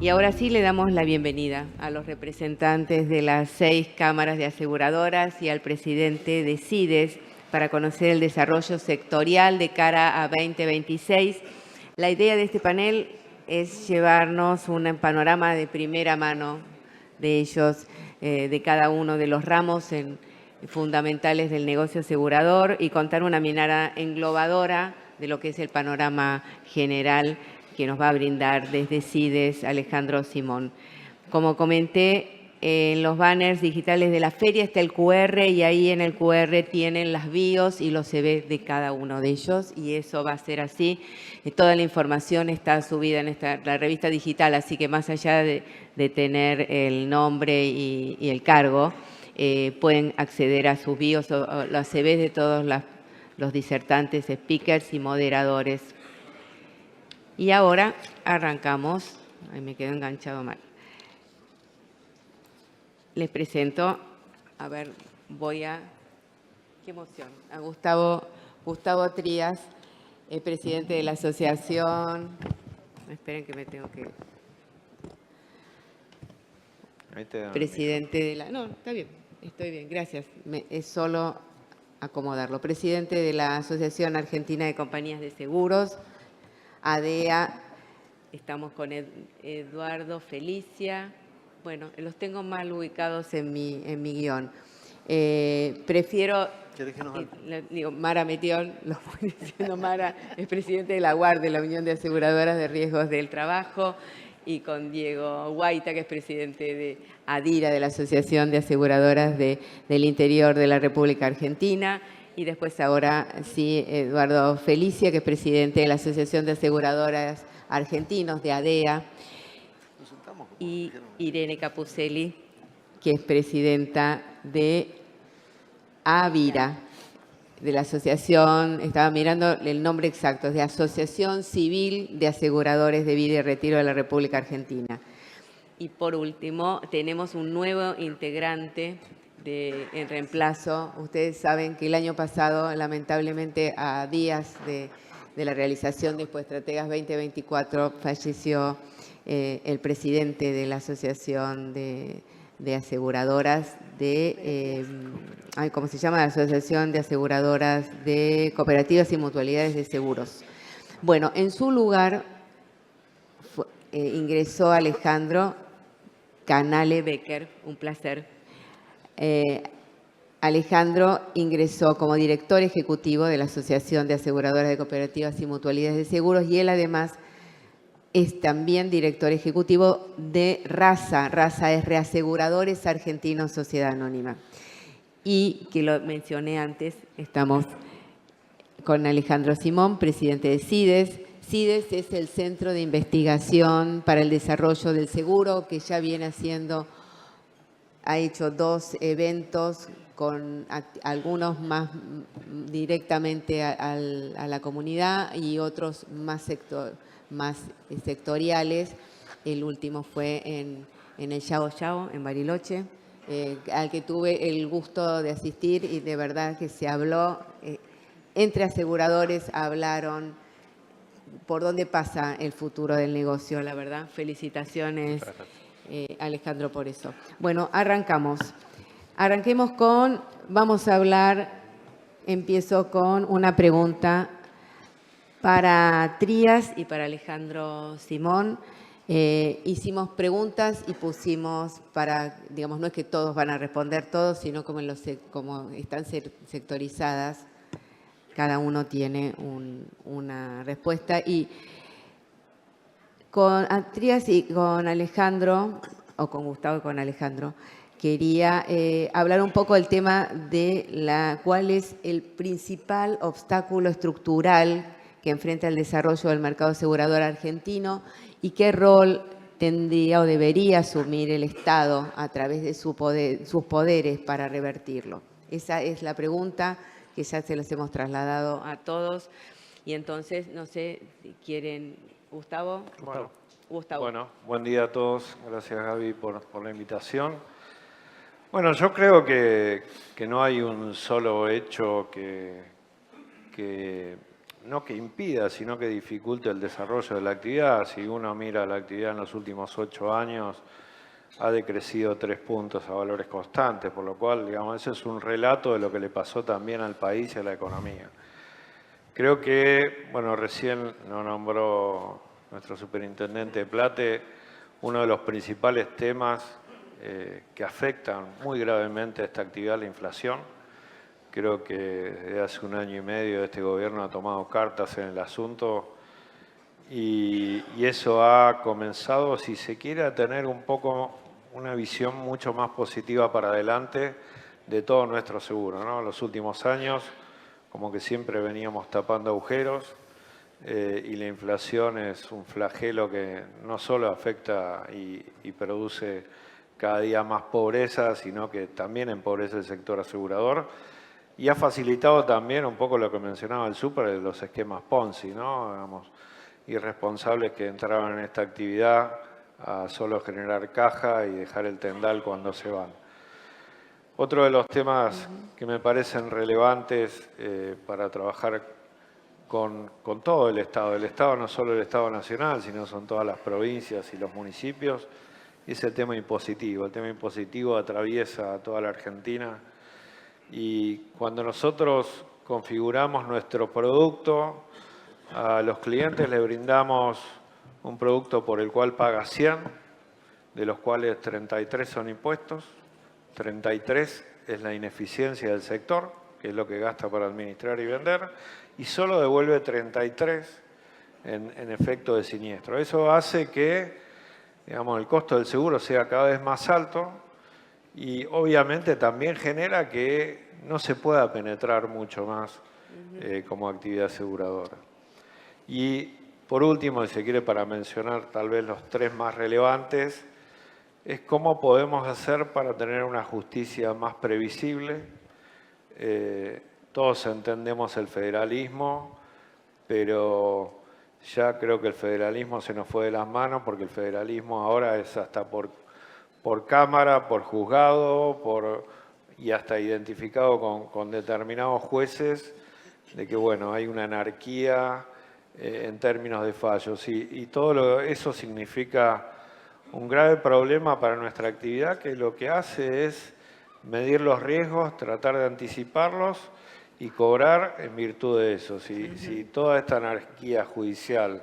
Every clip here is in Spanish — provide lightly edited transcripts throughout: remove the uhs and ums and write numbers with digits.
Y ahora sí le damos la bienvenida a los representantes de las 6 cámaras de aseguradoras y al presidente de CIDES para conocer el desarrollo sectorial de cara a 2026. La idea de este panel es llevarnos un panorama de primera mano de ellos, de cada uno de los ramos fundamentales del negocio asegurador y contar una mirada englobadora de lo que es el panorama general que nos va a brindar desde CIDES Alejandro Simón. Como comenté, en los banners digitales de la feria está el QR y ahí en el QR tienen las bios y los CV de cada uno de ellos y eso va a ser así. Toda la información está subida en la revista digital, así que más allá de tener el nombre y el cargo, pueden acceder a sus bios o los CV de todos los disertantes, speakers y moderadores. Y ahora arrancamos. Ay, me quedo enganchado mal. Les presento, a ver, qué emoción, a Gustavo Trías, presidente de la asociación. Esperen que me tengo que... Presidente de la... No, está bien, estoy bien, gracias. Es solo acomodarlo. Presidente de la Asociación Argentina de Compañías de Seguros, ADEA, estamos con Eduardo, Felicia. Bueno, los tengo mal ubicados en mi guión. Prefiero, digo, Mara Metión, lo voy diciendo, Mara es presidente de la UAR, de la Unión de Aseguradoras de Riesgos del Trabajo, y con Diego Guaita, que es presidente de ADIRA, de la Asociación de Aseguradoras del Interior de la República Argentina. Y después ahora sí, Eduardo Felicia, que es presidente de la Asociación de Aseguradoras Argentinos, de ADEA. Y Irene Capucelli, que es presidenta de AVIRA, de la Asociación, estaba mirando el nombre exacto, es de Asociación Civil de Aseguradores de Vida y Retiro de la República Argentina. Y por último, tenemos un nuevo integrante en reemplazo. Ustedes saben que el año pasado, lamentablemente, a días de la realización de Estrategas 2024, falleció el presidente de la Asociación de Aseguradoras ¿cómo se llama? La Asociación de Aseguradoras de Cooperativas y Mutualidades de Seguros. Bueno, en su lugar ingresó Alejandro Canale Becker, un placer. Alejandro ingresó como director ejecutivo de la Asociación de Aseguradoras de Cooperativas y Mutualidades de Seguros y él además es también director ejecutivo de RASA. RASA es Reaseguradores Argentinos Sociedad Anónima. Y que lo mencioné antes, estamos con Alejandro Simón, presidente de CIDES. CIDES es el Centro de Investigación para el Desarrollo del Seguro, que ya viene ha hecho 2 eventos con algunos más directamente a la comunidad y otros más sectoriales. El último fue en el Yao Yao, en Bariloche, al que tuve el gusto de asistir y de verdad que se habló, entre aseguradores hablaron por dónde pasa el futuro del negocio, la verdad. Felicitaciones, Alejandro, por eso. Bueno, arrancamos. Arranquemos vamos a hablar, empiezo con una pregunta para Trías y para Alejandro Simón. Hicimos preguntas y pusimos digamos, no es que todos van a responder todos, sino como están sectorizadas, cada uno tiene una respuesta. Y con Trías y con Alejandro, o con Gustavo y con Alejandro, quería hablar un poco del tema de cuál es el principal obstáculo estructural que enfrenta el desarrollo del mercado asegurador argentino y qué rol tendría o debería asumir el Estado a través de sus poderes para revertirlo. Esa es la pregunta que ya se las hemos trasladado a todos. Y entonces, no sé si quieren... Gustavo. Bueno, Gustavo. Bueno, buen día a todos. Gracias, Gaby, por la invitación. Bueno, yo creo que no hay un solo hecho que no que impida, sino que dificulte el desarrollo de la actividad. Si uno mira la actividad en los últimos 8 años, ha decrecido 3 puntos a valores constantes, por lo cual, digamos, ese es un relato de lo que le pasó también al país y a la economía. Creo que, bueno, recién lo nombró nuestro superintendente Plate, uno de los principales temas que afectan muy gravemente a esta actividad, la inflación. Creo que desde hace 1 año y medio este gobierno ha tomado cartas en el asunto y eso ha comenzado, si se quiere, a tener un poco una visión mucho más positiva para adelante de todo nuestro seguro, ¿no? En los últimos años, como que siempre veníamos tapando agujeros y la inflación es un flagelo que no solo afecta y produce cada día más pobreza, sino que también empobrece el sector asegurador. Y ha facilitado también un poco lo que mencionaba el súper, de los esquemas Ponzi, ¿no? Digamos, irresponsables que entraban en esta actividad a solo generar caja y dejar el tendal cuando se van. Otro de los temas que me parecen relevantes para trabajar con todo el Estado no solo el Estado nacional, sino son todas las provincias y los municipios, es el tema impositivo. El tema impositivo atraviesa a toda la Argentina. Y cuando nosotros configuramos nuestro producto, a los clientes les brindamos un producto por el cual paga 100, de los cuales 33 son impuestos, 33 es la ineficiencia del sector, que es lo que gasta para administrar y vender, y solo devuelve 33 en efecto de siniestro. Eso hace que, digamos, el costo del seguro sea cada vez más alto, y obviamente también genera que no se pueda penetrar mucho más como actividad aseguradora. Y por último, si se quiere, para mencionar tal vez los 3 más relevantes, es cómo podemos hacer para tener una justicia más previsible. Todos entendemos el federalismo, pero ya creo que el federalismo se nos fue de las manos, porque el federalismo ahora es hasta por Cámara, por juzgado, y hasta identificado con determinados jueces, de que bueno, hay una anarquía en términos de fallos. Y todo eso significa un grave problema para nuestra actividad, que lo que hace es medir los riesgos, tratar de anticiparlos y cobrar en virtud de eso. Si toda esta anarquía judicial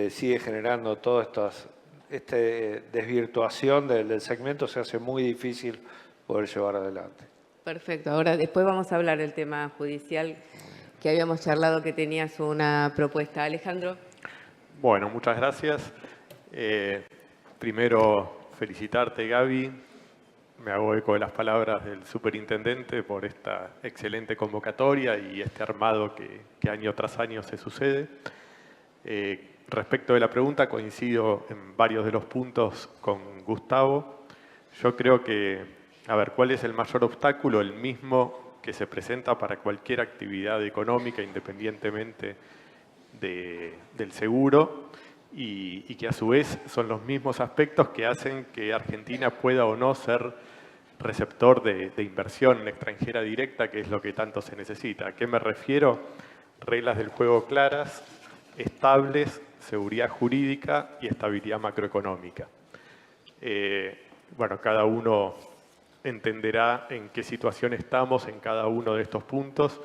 sigue generando todas esta desvirtuación del segmento, se hace muy difícil poder llevar adelante. Perfecto. Ahora, después vamos a hablar del tema judicial, que habíamos charlado que tenías una propuesta. Alejandro. Bueno, muchas gracias. Primero, felicitarte, Gaby. Me hago eco de las palabras del superintendente por esta excelente convocatoria y este armado que año tras año se sucede. Respecto de la pregunta, coincido en varios de los puntos con Gustavo. Yo creo que, a ver, ¿cuál es el mayor obstáculo? El mismo que se presenta para cualquier actividad económica, independientemente del seguro, y que a su vez son los mismos aspectos que hacen que Argentina pueda o no ser receptor de inversión extranjera directa, que es lo que tanto se necesita. ¿A qué me refiero? Reglas del juego claras, estables, seguridad jurídica y estabilidad macroeconómica. Bueno, cada uno entenderá en qué situación estamos en cada uno de estos puntos.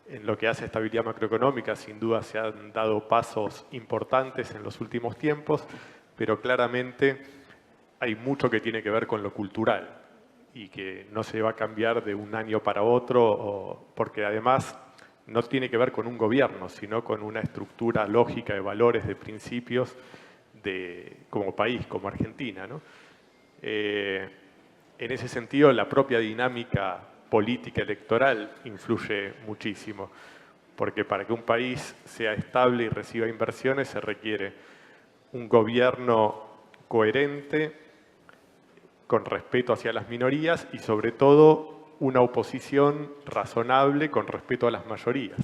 En lo que hace estabilidad macroeconómica, sin duda se han dado pasos importantes en los últimos tiempos, pero claramente hay mucho que tiene que ver con lo cultural y que no se va a cambiar de un año para otro, porque además no tiene que ver con un gobierno, sino con una estructura lógica de valores, de principios como país, como Argentina, ¿no? En ese sentido, la propia dinámica política electoral influye muchísimo, porque para que un país sea estable y reciba inversiones se requiere un gobierno coherente, con respeto hacia las minorías y sobre todo una oposición razonable con respeto a las mayorías.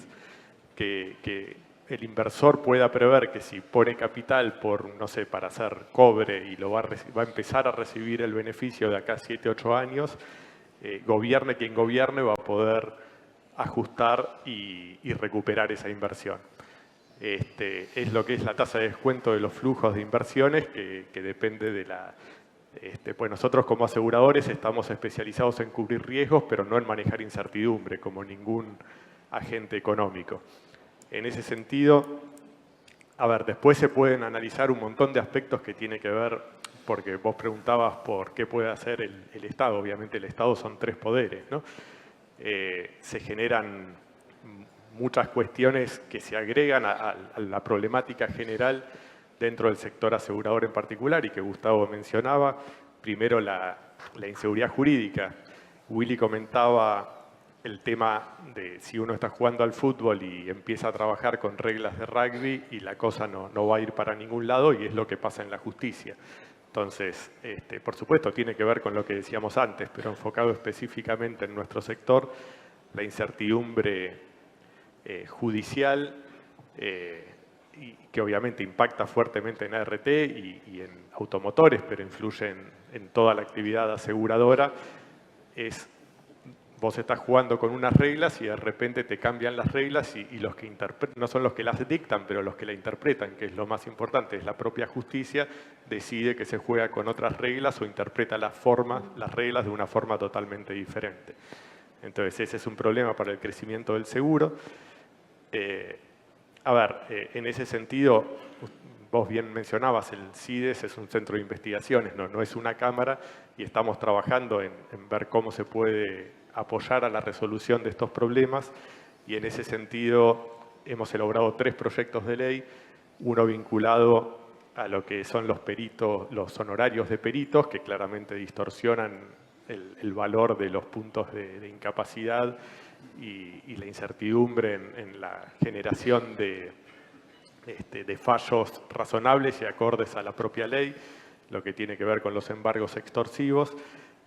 Que el inversor pueda prever que si pone capital no sé, para hacer cobre y va a empezar a recibir el beneficio de acá a 7, 8 años, gobierne quien gobierne, va a poder ajustar y recuperar esa inversión. Es lo que es la tasa de descuento de los flujos de inversiones que depende de la... pues nosotros como aseguradores estamos especializados en cubrir riesgos, pero no en manejar incertidumbre, como ningún agente económico. En ese sentido, a ver, después se pueden analizar un montón de aspectos que tiene que ver, porque vos preguntabas por qué puede hacer el Estado. Obviamente el Estado son 3 poderes, ¿no? Se generan muchas cuestiones que se agregan a la problemática general dentro del sector asegurador en particular y que Gustavo mencionaba. Primero, la inseguridad jurídica. Willy comentaba el tema de si uno está jugando al fútbol y empieza a trabajar con reglas de rugby y la cosa no va a ir para ningún lado, y es lo que pasa en la justicia. Entonces, por supuesto, tiene que ver con lo que decíamos antes, pero enfocado específicamente en nuestro sector, la incertidumbre judicial, y que obviamente impacta fuertemente en ART y en automotores, pero influye en toda la actividad aseguradora, es vos estás jugando con unas reglas y de repente te cambian las reglas y los que no son los que las dictan, pero los que la interpretan, que es lo más importante, es la propia justicia, decide que se juega con otras reglas o interpreta las reglas de una forma totalmente diferente. Entonces ese es un problema para el crecimiento del seguro. En ese sentido, vos bien mencionabas, el CIDES es un centro de investigaciones, no es una cámara, y estamos trabajando en ver cómo se puede apoyar a la resolución de estos problemas, y en ese sentido hemos elaborado 3 proyectos de ley, uno vinculado a lo que son los honorarios de peritos, que claramente distorsionan el valor de los puntos de incapacidad y la incertidumbre en la generación de fallos razonables y acordes a la propia ley, lo que tiene que ver con los embargos extorsivos,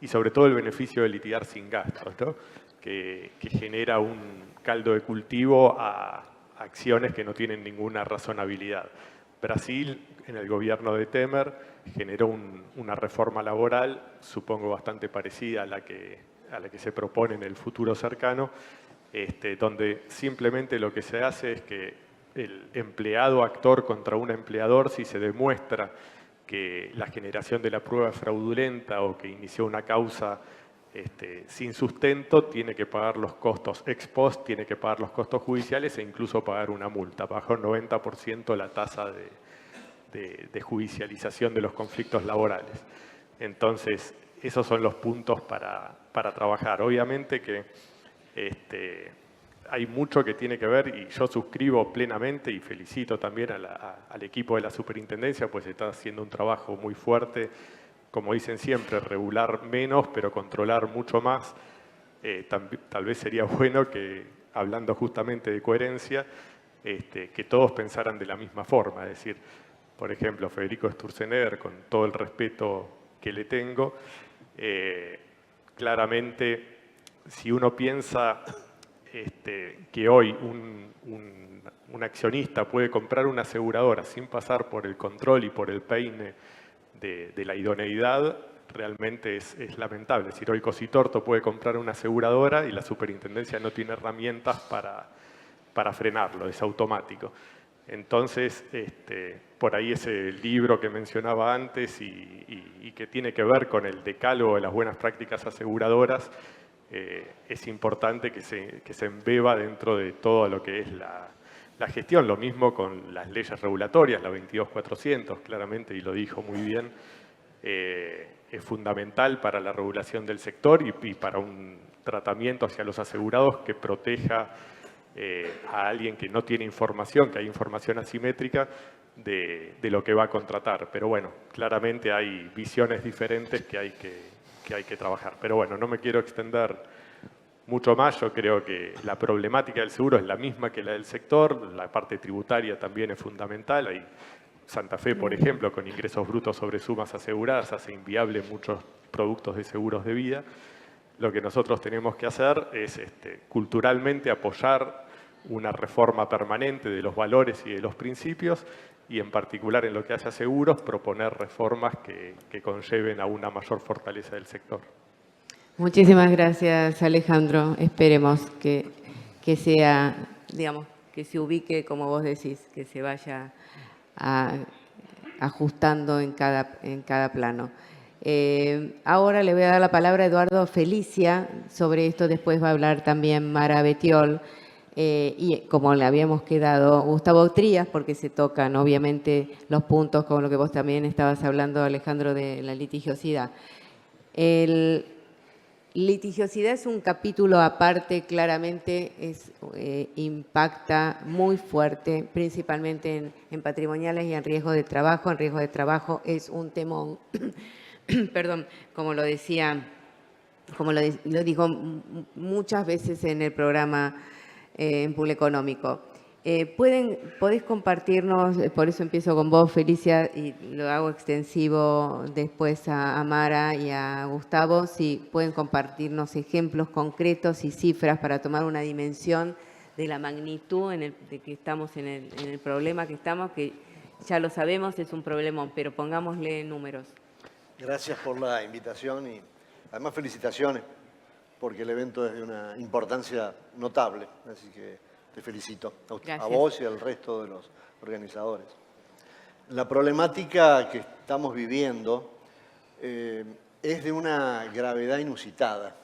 y sobre todo el beneficio de litigar sin gastos, ¿no? que genera un caldo de cultivo a acciones que no tienen ninguna razonabilidad. Brasil, en el gobierno de Temer, generó una reforma laboral, supongo bastante parecida a la que se propone en el futuro cercano, donde simplemente lo que se hace es que el empleado actor contra un empleador, si se demuestra que la generación de la prueba es fraudulenta o que inició una causa sin sustento, tiene que pagar los costos ex post, tiene que pagar los costos judiciales e incluso pagar una multa. Bajó 90% la tasa de judicialización de los conflictos laborales. Entonces, esos son los puntos para trabajar. Obviamente que hay mucho que tiene que ver, y yo suscribo plenamente y felicito también al equipo de la superintendencia, pues está haciendo un trabajo muy fuerte, como dicen siempre, regular menos, pero controlar mucho más. Tal vez sería bueno que, hablando justamente de coherencia, que todos pensaran de la misma forma. Es decir, por ejemplo, Federico Sturzenegger, con todo el respeto que le tengo, claramente, si uno piensa que hoy un accionista puede comprar una aseguradora sin pasar por el control y por el peine de la idoneidad, realmente es lamentable. Es decir, hoy Cositorto puede comprar una aseguradora y la superintendencia no tiene herramientas para frenarlo, es automático. Entonces, por ahí ese libro que mencionaba antes y que tiene que ver con el decálogo de las buenas prácticas aseguradoras, es importante que se embeba dentro de todo lo que es la gestión. Lo mismo con las leyes regulatorias, la 22.400, claramente, y lo dijo muy bien, es fundamental para la regulación del sector y para un tratamiento hacia los asegurados que proteja a alguien que no tiene información, que hay información asimétrica de lo que va a contratar. Pero bueno, claramente hay visiones diferentes que hay que trabajar. Pero bueno, no me quiero extender mucho más. Yo creo que la problemática del seguro es la misma que la del sector. La parte tributaria también es fundamental. Hay Santa Fe, por ejemplo, con ingresos brutos sobre sumas aseguradas, hace inviable muchos productos de seguros de vida. Lo que nosotros tenemos que hacer es culturalmente apoyar una reforma permanente de los valores y de los principios, y en particular en lo que hace a seguros, proponer reformas que conlleven a una mayor fortaleza del sector. Muchísimas gracias, Alejandro. Esperemos que que sea, digamos, que se ubique, como vos decís, que se vaya ajustando en cada plano. Ahora le voy a dar la palabra a Eduardo Felicia. Sobre esto después va a hablar también Mara Betiol. Y como le habíamos quedado, Gustavo Trías, porque se tocan obviamente los puntos con lo que vos también estabas hablando, Alejandro, de la litigiosidad. Litigiosidad es un capítulo aparte, claramente impacta muy fuerte, principalmente en patrimoniales y en riesgo de trabajo. En riesgo de trabajo es un temón, perdón, como lo decía, lo digo muchas veces en el programa en Pool Económico. ¿Podés compartirnos, por eso empiezo con vos, Felicia, y lo hago extensivo después a Mara y a Gustavo, si pueden compartirnos ejemplos concretos y cifras para tomar una dimensión de la magnitud de que estamos en el problema que estamos, que ya lo sabemos, es un problemón, pero pongámosle números. Gracias por la invitación y además felicitaciones, porque el evento es de una importancia notable, así que te felicito a vos y al resto de los organizadores. La problemática que estamos viviendo es de una gravedad inusitada.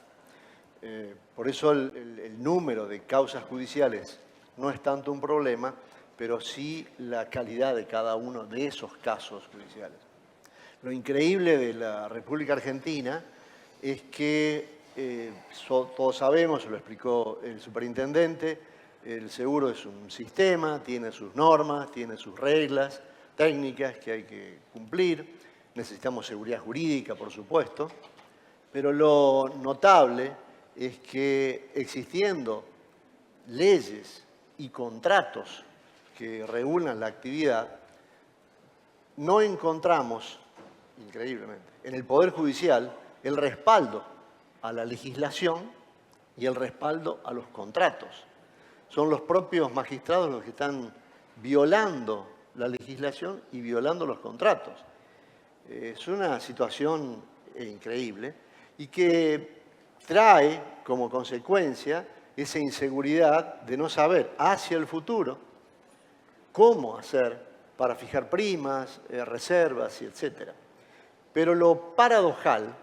Por eso el número de causas judiciales no es tanto un problema, pero sí la calidad de cada uno de esos casos judiciales. Lo increíble de la República Argentina es que todos sabemos, se lo explicó el superintendente, el seguro es un sistema, tiene sus normas, tiene sus reglas técnicas que hay que cumplir. Necesitamos seguridad jurídica, por supuesto. Pero lo notable es que existiendo leyes y contratos que regulan la actividad, no encontramos, increíblemente, en el Poder Judicial el respaldo a la legislación y el respaldo a los contratos. Son los propios magistrados los que están violando la legislación y violando los contratos. Es una situación increíble y que trae como consecuencia esa inseguridad de no saber hacia el futuro cómo hacer para fijar primas, reservas, etc. Pero lo paradojal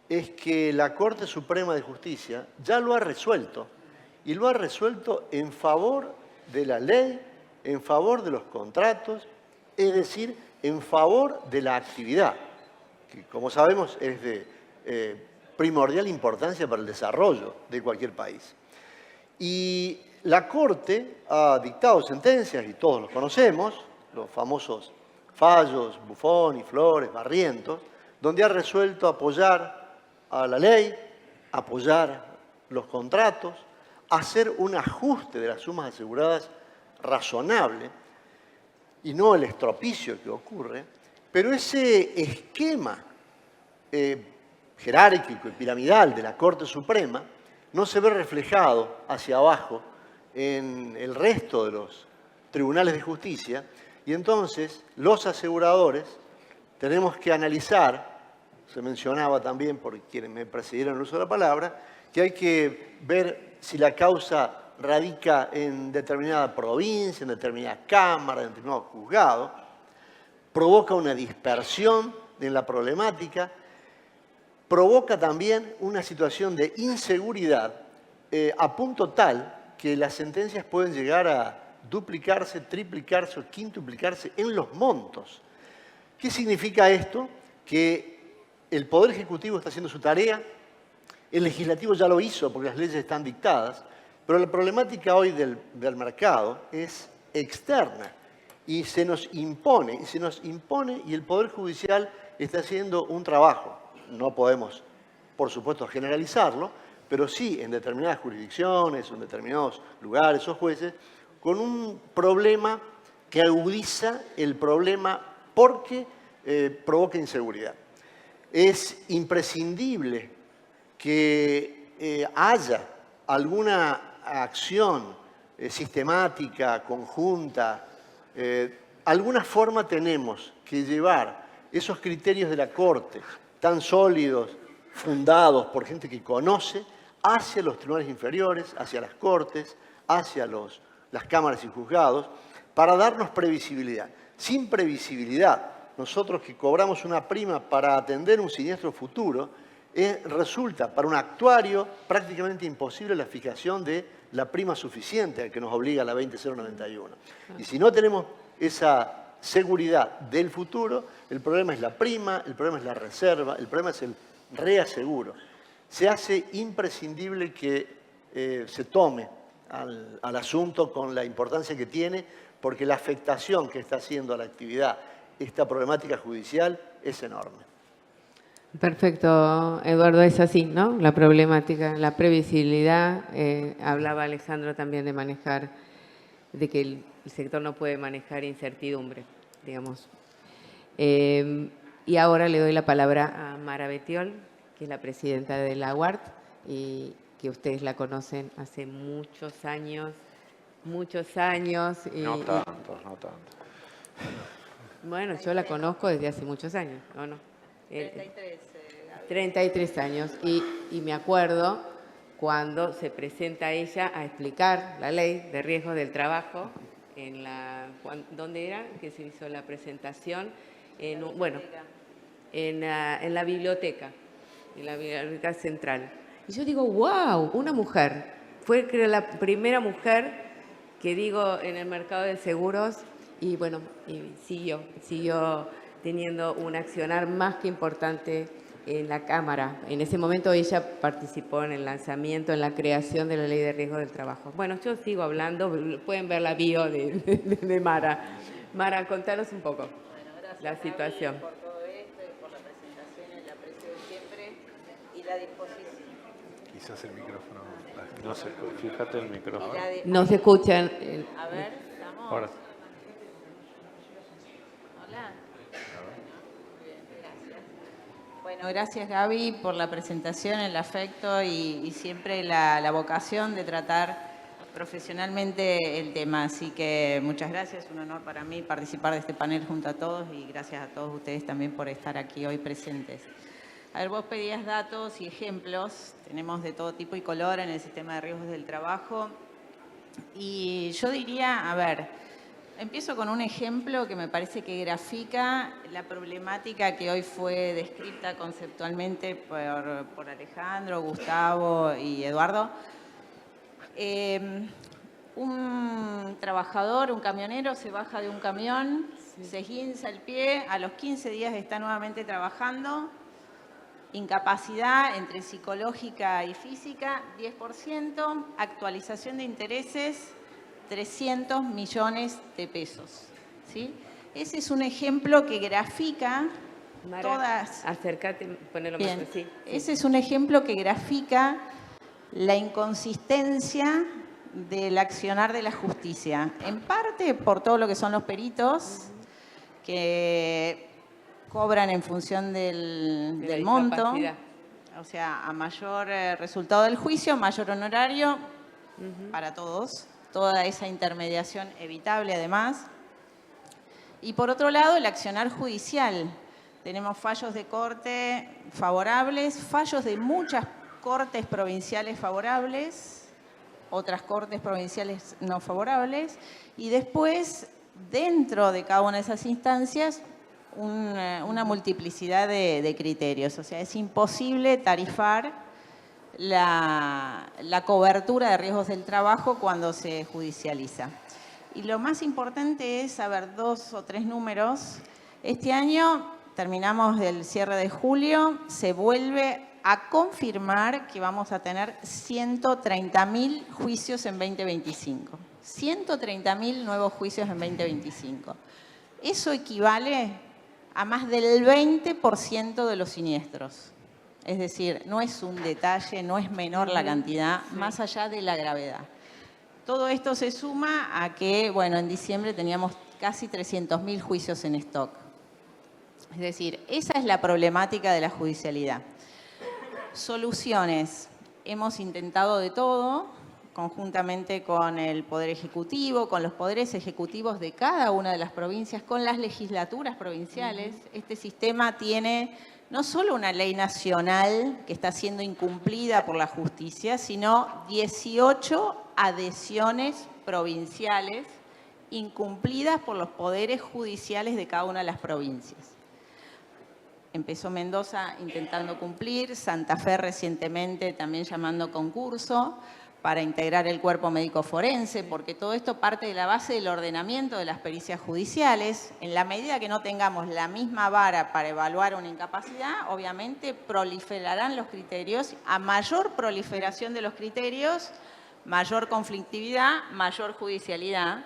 es que la Corte Suprema de Justicia ya lo ha resuelto, y lo ha resuelto en favor de la ley, en favor de los contratos, es decir, en favor de la actividad, que como sabemos es de primordial importancia para el desarrollo de cualquier país. Y la Corte ha dictado sentencias, y todos los conocemos, los famosos fallos Buffon y Flores, Barrientos, donde ha resuelto apoyar a la ley, apoyar los contratos, hacer un ajuste de las sumas aseguradas razonable y no el estropicio que ocurre, pero ese esquema jerárquico y piramidal de la Corte Suprema no se ve reflejado hacia abajo en el resto de los tribunales de justicia, y entonces los aseguradores tenemos que analizar, se mencionaba también por quienes me precedieron en el uso de la palabra, que hay que ver si la causa radica en determinada provincia, en determinada cámara, en determinado juzgado, provoca una dispersión en la problemática, provoca también una situación de inseguridad a punto tal que las sentencias pueden llegar a duplicarse, triplicarse o quintuplicarse en los montos. ¿Qué significa esto? Que el Poder Ejecutivo está haciendo su tarea, el Legislativo ya lo hizo porque las leyes están dictadas, pero la problemática hoy del mercado es externa y se nos impone, y el Poder Judicial está haciendo un trabajo. No podemos, por supuesto, generalizarlo, pero sí en determinadas jurisdicciones, en determinados lugares o jueces, con un problema que agudiza el problema porque provoca inseguridad. Es imprescindible que haya alguna acción sistemática, conjunta, alguna forma tenemos que llevar esos criterios de la Corte, tan sólidos, fundados por gente que conoce, hacia los tribunales inferiores, hacia las cortes, hacia las cámaras y juzgados, para darnos previsibilidad. Sin previsibilidad, nosotros que cobramos una prima para atender un siniestro futuro, resulta para un actuario prácticamente imposible la fijación de la prima suficiente que nos obliga a la 20091. Y si no tenemos esa seguridad del futuro, el problema es la prima, el problema es la reserva, el problema es el reaseguro. Se hace imprescindible que se tome al asunto con la importancia que tiene, porque la afectación que está haciendo a la actividad esta problemática judicial es enorme. Perfecto, Eduardo, es así, ¿no? La problemática, la previsibilidad, hablaba Alejandro también de manejar, de que el sector no puede manejar incertidumbre, digamos. Y ahora le doy la palabra a Mara Betiol, que es la presidenta de la UART, y que ustedes la conocen hace muchos años. No tanto. Bueno, yo la conozco desde hace muchos años, ¿o no? 33 años. Y me acuerdo cuando se presenta ella a explicar la ley de riesgos del trabajo, ¿dónde era que se hizo la presentación? En la biblioteca central. Y yo digo, wow, una mujer. Fue, creo, la primera mujer que digo en el mercado de seguros y bueno, y siguió teniendo un accionar más que importante en la Cámara. En ese momento ella participó en el lanzamiento, en la creación de la Ley de Riesgo del Trabajo. Bueno, yo sigo hablando, pueden ver la bio de Mara. Mara, contanos un poco la situación. Por todo esto y por la presentación, el aprecio de siempre y la disposición. Quizás el micrófono. No sé, fíjate el micrófono. No se escuchan. A ver, ¿estamos? Ahora. Hola. Bien, gracias. Bueno, gracias Gaby por la presentación, el afecto y siempre la vocación de tratar profesionalmente el tema. Así que muchas gracias, un honor para mí participar de este panel junto a todos y gracias a todos ustedes también por estar aquí hoy presentes. A ver, vos pedías datos y ejemplos, tenemos de todo tipo y color en el sistema de riesgos del trabajo. Y yo diría, a ver, empiezo con un ejemplo que me parece que grafica la problemática que hoy fue descrita conceptualmente por Alejandro, Gustavo y Eduardo. Un trabajador, un camionero, se baja de un camión, se esguinza el pie, a los 15 días está nuevamente trabajando. Incapacidad entre psicológica y física, 10%. Actualización de intereses, 300 millones de pesos. ¿Sí? Ese es un ejemplo que grafica Mara, todas... Acércate, ponelo más así. Ese es un ejemplo que grafica la inconsistencia del accionar de la justicia. En parte por todo lo que son los peritos, que cobran en función del monto, o sea, a mayor resultado del juicio, mayor honorario para todos, toda esa intermediación evitable además. Y por otro lado, el accionar judicial. Tenemos fallos de corte favorables, fallos de muchas cortes provinciales favorables, otras cortes provinciales no favorables, y después, dentro de cada una de esas instancias, una multiplicidad de criterios. O sea, es imposible tarifar la cobertura de riesgos del trabajo cuando se judicializa. Y lo más importante es saber 2 o 3 números. Este año terminamos el cierre de julio, se vuelve a confirmar que vamos a tener 130.000 juicios en 2025. 130.000 nuevos juicios en 2025. Eso equivale a más del 20% de los siniestros. Es decir, no es un detalle, no es menor la cantidad, más allá de la gravedad. Todo esto se suma a que, bueno, en diciembre teníamos casi 300.000 juicios en stock. Es decir, esa es la problemática de la judicialidad. Soluciones. Hemos intentado de todo, conjuntamente con el Poder Ejecutivo, con los poderes ejecutivos de cada una de las provincias, con las legislaturas provinciales. Este sistema tiene no solo una ley nacional que está siendo incumplida por la justicia, sino 18 adhesiones provinciales incumplidas por los poderes judiciales de cada una de las provincias. Empezó Mendoza intentando cumplir, Santa Fe recientemente también llamando concurso para integrar el cuerpo médico forense, porque todo esto parte de la base del ordenamiento de las pericias judiciales. En la medida que no tengamos la misma vara para evaluar una incapacidad, obviamente proliferarán los criterios. A mayor proliferación de los criterios, mayor conflictividad, mayor judicialidad.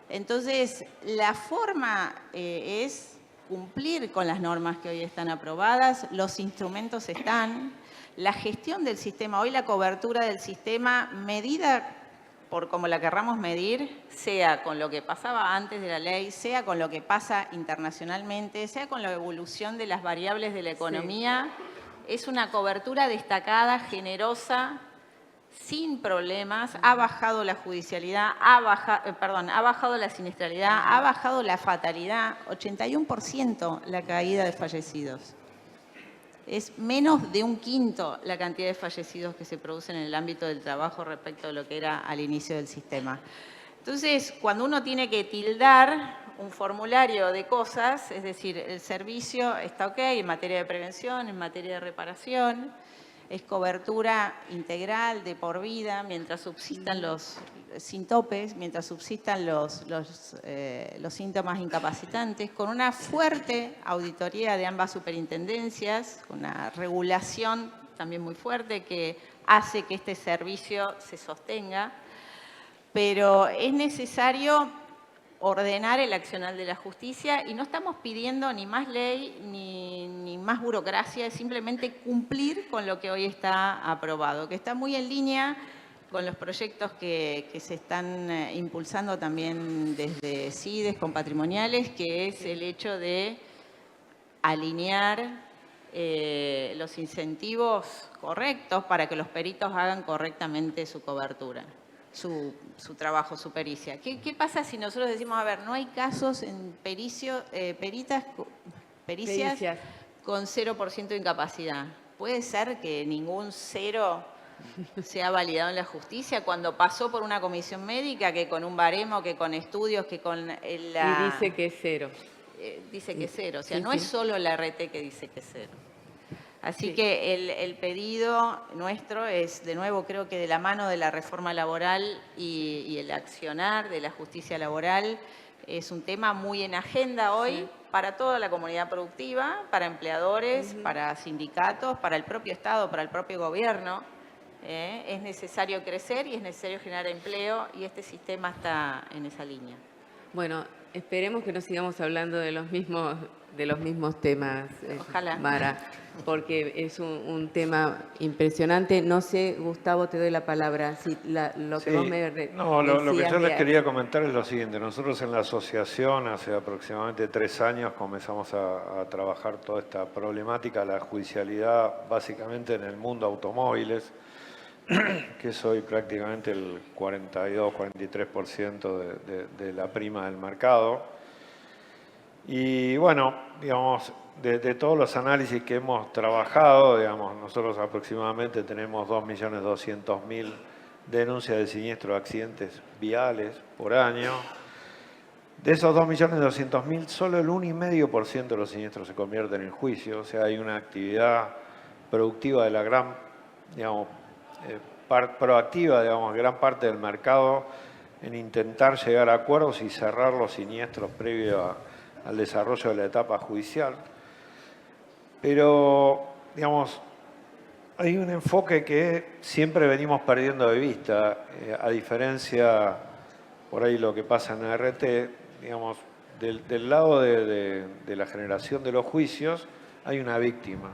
Entonces, la forma es cumplir con las normas que hoy están aprobadas, los instrumentos están, la gestión del sistema, hoy la cobertura del sistema, medida por como la querramos medir, sea con lo que pasaba antes de la ley, sea con lo que pasa internacionalmente, sea con la evolución de las variables de la economía, es una cobertura destacada, generosa, sin problemas, ha bajado la judicialidad, ha bajado la siniestralidad, ha bajado la fatalidad, 81% la caída de fallecidos. Es menos de un quinto la cantidad de fallecidos que se producen en el ámbito del trabajo respecto a lo que era al inicio del sistema. Entonces, cuando uno tiene que tildar un formulario de cosas, es decir, el servicio está ok en materia de prevención, en materia de reparación, es cobertura integral de por vida mientras subsistan los sin topes, mientras subsistan los síntomas incapacitantes, con una fuerte auditoría de ambas superintendencias, una regulación también muy fuerte que hace que este servicio se sostenga, pero es necesario ordenar el accionar de la justicia y no estamos pidiendo ni más ley ni más burocracia, es simplemente cumplir con lo que hoy está aprobado, que está muy en línea con los proyectos que se están impulsando también desde CIDES con patrimoniales, que es el hecho de alinear los incentivos correctos para que los peritos hagan correctamente su cobertura. Su trabajo, su pericia. ¿Qué pasa si nosotros decimos, a ver, no hay casos en pericias con 0% de incapacidad? ¿Puede ser que ningún cero sea validado en la justicia cuando pasó por una comisión médica, que con un baremo, que con estudios, que con la... Y dice que es cero. Dice que es cero, o sea, Sí, no sí. es solo la RT que dice que es cero. Así Sí. que el pedido nuestro es, de nuevo, creo que de la mano de la reforma laboral y el accionar de la justicia laboral, es un tema muy en agenda hoy para toda la comunidad productiva, para empleadores, para sindicatos, para el propio Estado, para el propio gobierno. Es necesario crecer y es necesario generar empleo y este sistema está en esa línea. Bueno, esperemos que no sigamos hablando de los mismos temas, Ojalá. Mara, porque es un tema impresionante. No sé, Gustavo, te doy la palabra. Si lo que vos me lo que decías yo les de- quería comentar es lo siguiente. Nosotros en la asociación hace aproximadamente 3 años comenzamos a trabajar toda esta problemática, la judicialidad básicamente en el mundo automóviles, que es hoy prácticamente el 42-43% de la prima del mercado. Y bueno, digamos, de todos los análisis que hemos trabajado, digamos, nosotros aproximadamente tenemos 2.200.000 denuncias de siniestros de accidentes viales por año. De esos 2.200.000, solo el 1,5% de los siniestros se convierten en juicio. O sea, hay una actividad productiva de la gran, digamos, proactiva, digamos, gran parte del mercado en intentar llegar a acuerdos y cerrar los siniestros previos al desarrollo de la etapa judicial. Pero, digamos, hay un enfoque que siempre venimos perdiendo de vista, a diferencia, por ahí lo que pasa en RT, digamos, del lado de la generación de los juicios, hay una víctima.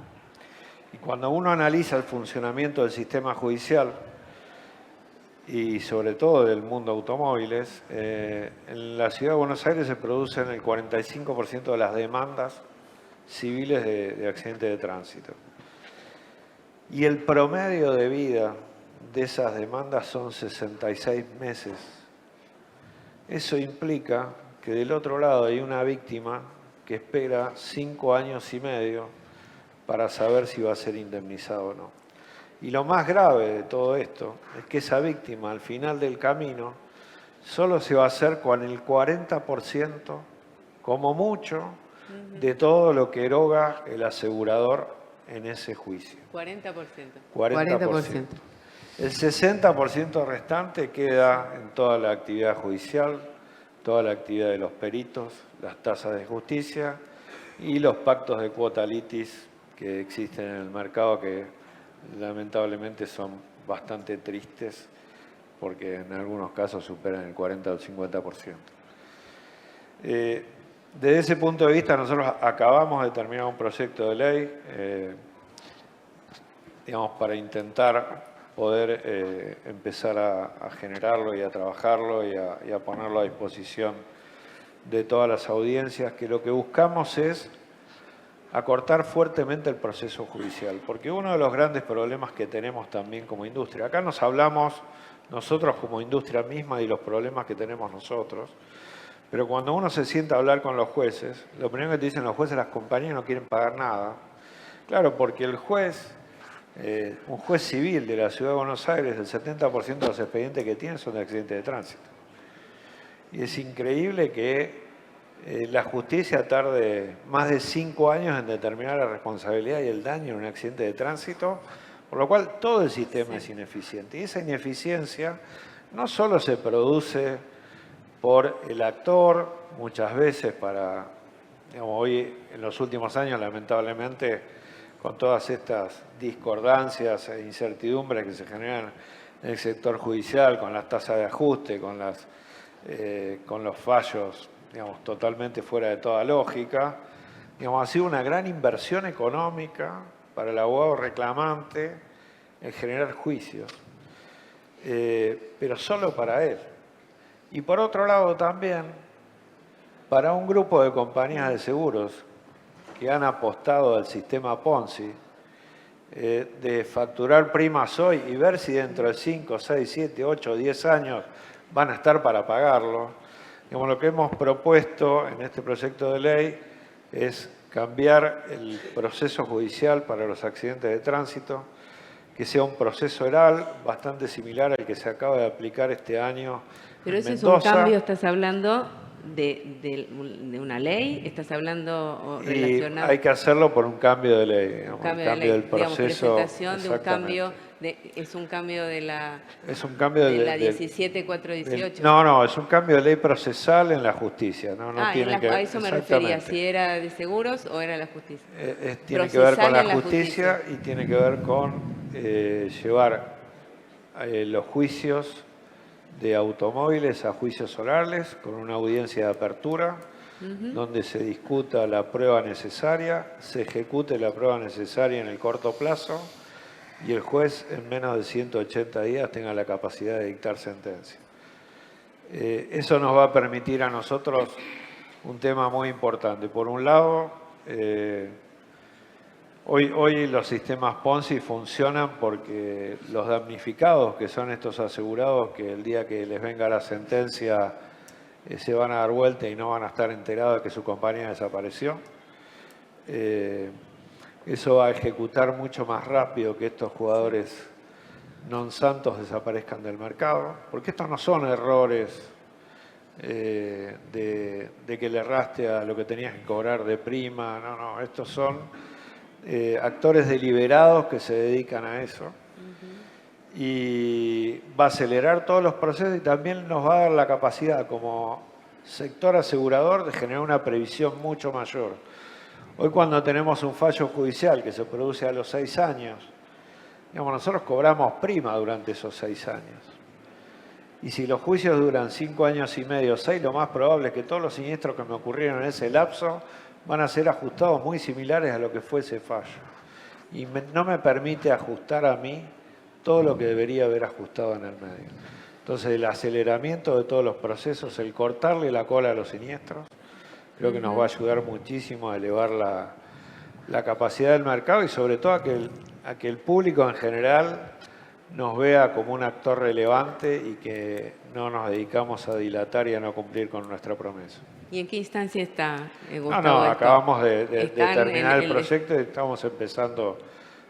Y cuando uno analiza el funcionamiento del sistema judicial, y sobre todo del mundo automóviles, en la Ciudad de Buenos Aires se producen el 45% de las demandas civiles de accidentes de tránsito. Y el promedio de vida de esas demandas son 66 meses. Eso implica que del otro lado hay una víctima que espera 5 años y medio para saber si va a ser indemnizado o no. Y lo más grave de todo esto es que esa víctima al final del camino solo se va a hacer con el 40%, como mucho, de todo lo que eroga el asegurador en ese juicio. 40%. 40%. El 60% restante queda en toda la actividad judicial, toda la actividad de los peritos, las tasas de justicia y los pactos de cuota litis que existen en el mercado, que lamentablemente son bastante tristes porque en algunos casos superan el 40 o el 50%. Desde ese punto de vista, nosotros acabamos de terminar un proyecto de ley, digamos, para intentar poder empezar a generarlo y a trabajarlo y a ponerlo a disposición de todas las audiencias, que lo que buscamos es acortar fuertemente el proceso judicial, porque uno de los grandes problemas que tenemos también como industria, acá nos hablamos nosotros como industria misma y los problemas que tenemos nosotros, pero cuando uno se sienta a hablar con los jueces, lo primero que te dicen los jueces, las compañías no quieren pagar nada. Claro, porque el juez, un juez civil de la Ciudad de Buenos Aires, el 70% de los expedientes que tiene son de accidentes de tránsito. Y es increíble que la justicia tarde más de 5 años en determinar la responsabilidad y el daño en un accidente de tránsito, por lo cual todo el sistema es ineficiente. Y esa ineficiencia no solo se produce por el actor, muchas veces digamos, hoy en los últimos años lamentablemente con todas estas discordancias e incertidumbres que se generan en el sector judicial, con las tasas de ajuste, con los fallos, digamos, totalmente fuera de toda lógica, digamos, ha sido una gran inversión económica para el abogado reclamante en generar juicios, pero solo para él. Y por otro lado también, para un grupo de compañías de seguros que han apostado al sistema Ponzi, de facturar primas hoy y ver si dentro de 5, 6, 7, 8, 10 años van a estar para pagarlo. Digamos, lo que hemos propuesto en este proyecto de ley es cambiar el proceso judicial para los accidentes de tránsito, que sea un proceso oral bastante similar al que se acaba de aplicar este año. Pero ese es Mendoza. un cambio, estás hablando de una ley, estás hablando relacionado... Y hay que hacerlo por un cambio de ley, digamos, cambio del digamos, proceso. presentación de un cambio, es un cambio de la, es un cambio de la 17418. No, es un cambio de ley procesal en la justicia. No tiene que, a eso me refería, si era de seguros o era la justicia. Tiene que ver con la justicia y tiene que ver con llevar los juicios de automóviles a juicios orales con una audiencia de apertura, donde se discuta la prueba necesaria, se ejecute la prueba necesaria en el corto plazo y el juez en menos de 180 días tenga la capacidad de dictar sentencia. Eso nos va a permitir a nosotros un tema muy importante. Por un lado, hoy los sistemas Ponzi funcionan porque los damnificados, que son estos asegurados que el día que les venga la sentencia se van a dar vuelta y no van a estar enterados de que su compañía desapareció. Eso va a ejecutar mucho más rápido que estos jugadores non santos desaparezcan del mercado, porque estos no son errores de que le erraste a lo que tenías que cobrar de prima, no, estos son actores deliberados que se dedican a eso. Y va a acelerar todos los procesos y también nos va a dar la capacidad como sector asegurador de generar una previsión mucho mayor. Hoy cuando tenemos un fallo judicial que se produce a los 6 años, digamos, nosotros cobramos prima durante esos 6 años. Y si los juicios duran 5 años y medio, 6, lo más probable es que todos los siniestros que me ocurrieron en ese lapso van a ser ajustados muy similares a lo que fue ese fallo. Y no me permite ajustar a mí todo lo que debería haber ajustado en el medio. Entonces, el aceleramiento de todos los procesos, el cortarle la cola a los siniestros, creo que nos va a ayudar muchísimo a elevar la capacidad del mercado y sobre todo a que el público en general nos vea como un actor relevante y que no nos dedicamos a dilatar y a no cumplir con nuestra promesa. ¿Y en qué instancia está, No, Gustavo? esto? acabamos de ¿Están terminar en el proyecto y estamos empezando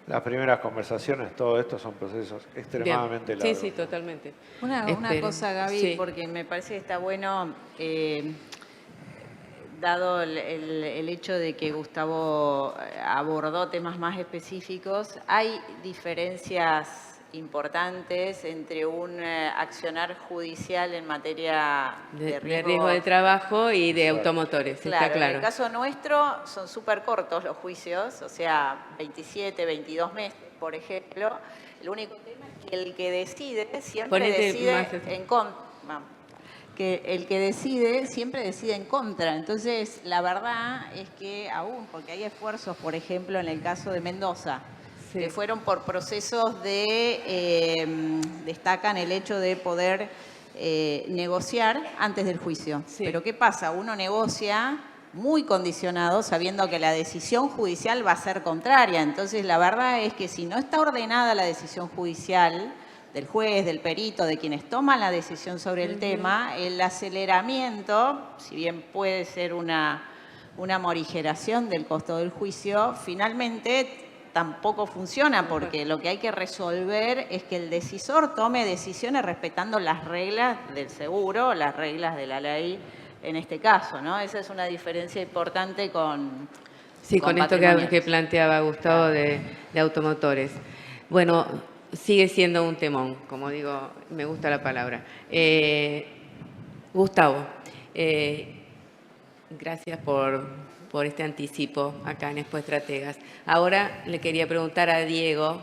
las primeras conversaciones. Todo esto son procesos extremadamente Bien. largos. Sí, totalmente. Una Esperen. cosa, Gaby, Sí. porque me parece que está bueno, dado el hecho de que Gustavo abordó temas más específicos, hay diferencias importantes entre un accionar judicial en materia De riesgo de trabajo y de automotores, Claro, está claro. en el caso nuestro son súper cortos los juicios, o sea, 27, 22 meses, por ejemplo. El único tema es que el que decide siempre decide en contra. Que el que decide siempre decide en contra. Entonces, la verdad es que aún, porque hay esfuerzos, por ejemplo, en el caso de Mendoza, Sí. que fueron por procesos destacan el hecho de poder negociar antes del juicio. Sí. Pero ¿qué pasa? Uno negocia muy condicionado, sabiendo que la decisión judicial va a ser contraria. Entonces, la verdad es que si no está ordenada la decisión judicial del juez, del perito, de quienes toman la decisión sobre el tema, el aceleramiento, si bien puede ser una morigeración del costo del juicio, finalmente tampoco funciona, porque lo que hay que resolver es que el decisor tome decisiones respetando las reglas del seguro, las reglas de la ley en este caso, ¿no? Esa es una diferencia importante con esto que planteaba Gustavo de automotores. Bueno, sigue siendo un temón, como digo, me gusta la palabra. Gustavo, gracias por este anticipo acá en Expo Estrategas. Ahora le quería preguntar a Diego,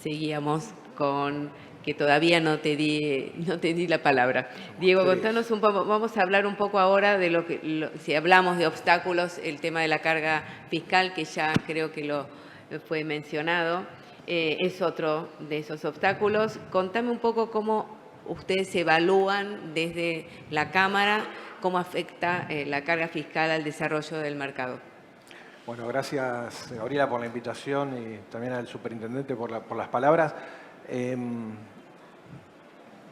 seguíamos con que todavía no te di la palabra. Diego, contanos un poco, vamos a hablar un poco ahora de si hablamos de obstáculos, el tema de la carga fiscal, que ya creo que lo fue mencionado, es otro de esos obstáculos. Contame un poco cómo ustedes evalúan desde la Cámara cómo afecta la carga fiscal al desarrollo del mercado. Bueno, gracias Gabriela por la invitación y también al superintendente por las palabras.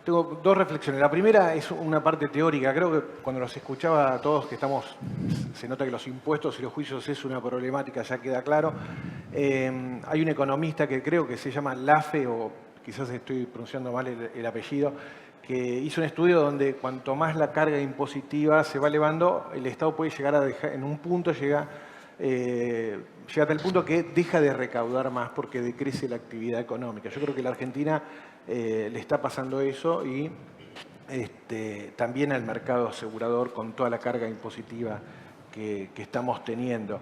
Tengo dos reflexiones. La primera es una parte teórica. Creo que cuando los escuchaba a todos se nota que los impuestos y los juicios es una problemática, ya queda claro. Hay un economista que creo que se llama Laffe, o quizás estoy pronunciando mal el apellido, que hizo un estudio donde cuanto más la carga impositiva se va elevando, el Estado puede llegar a dejar, en un punto llega hasta el punto que deja de recaudar más porque decrece la actividad económica. Yo creo que a la Argentina le está pasando eso y también al mercado asegurador con toda la carga impositiva que estamos teniendo.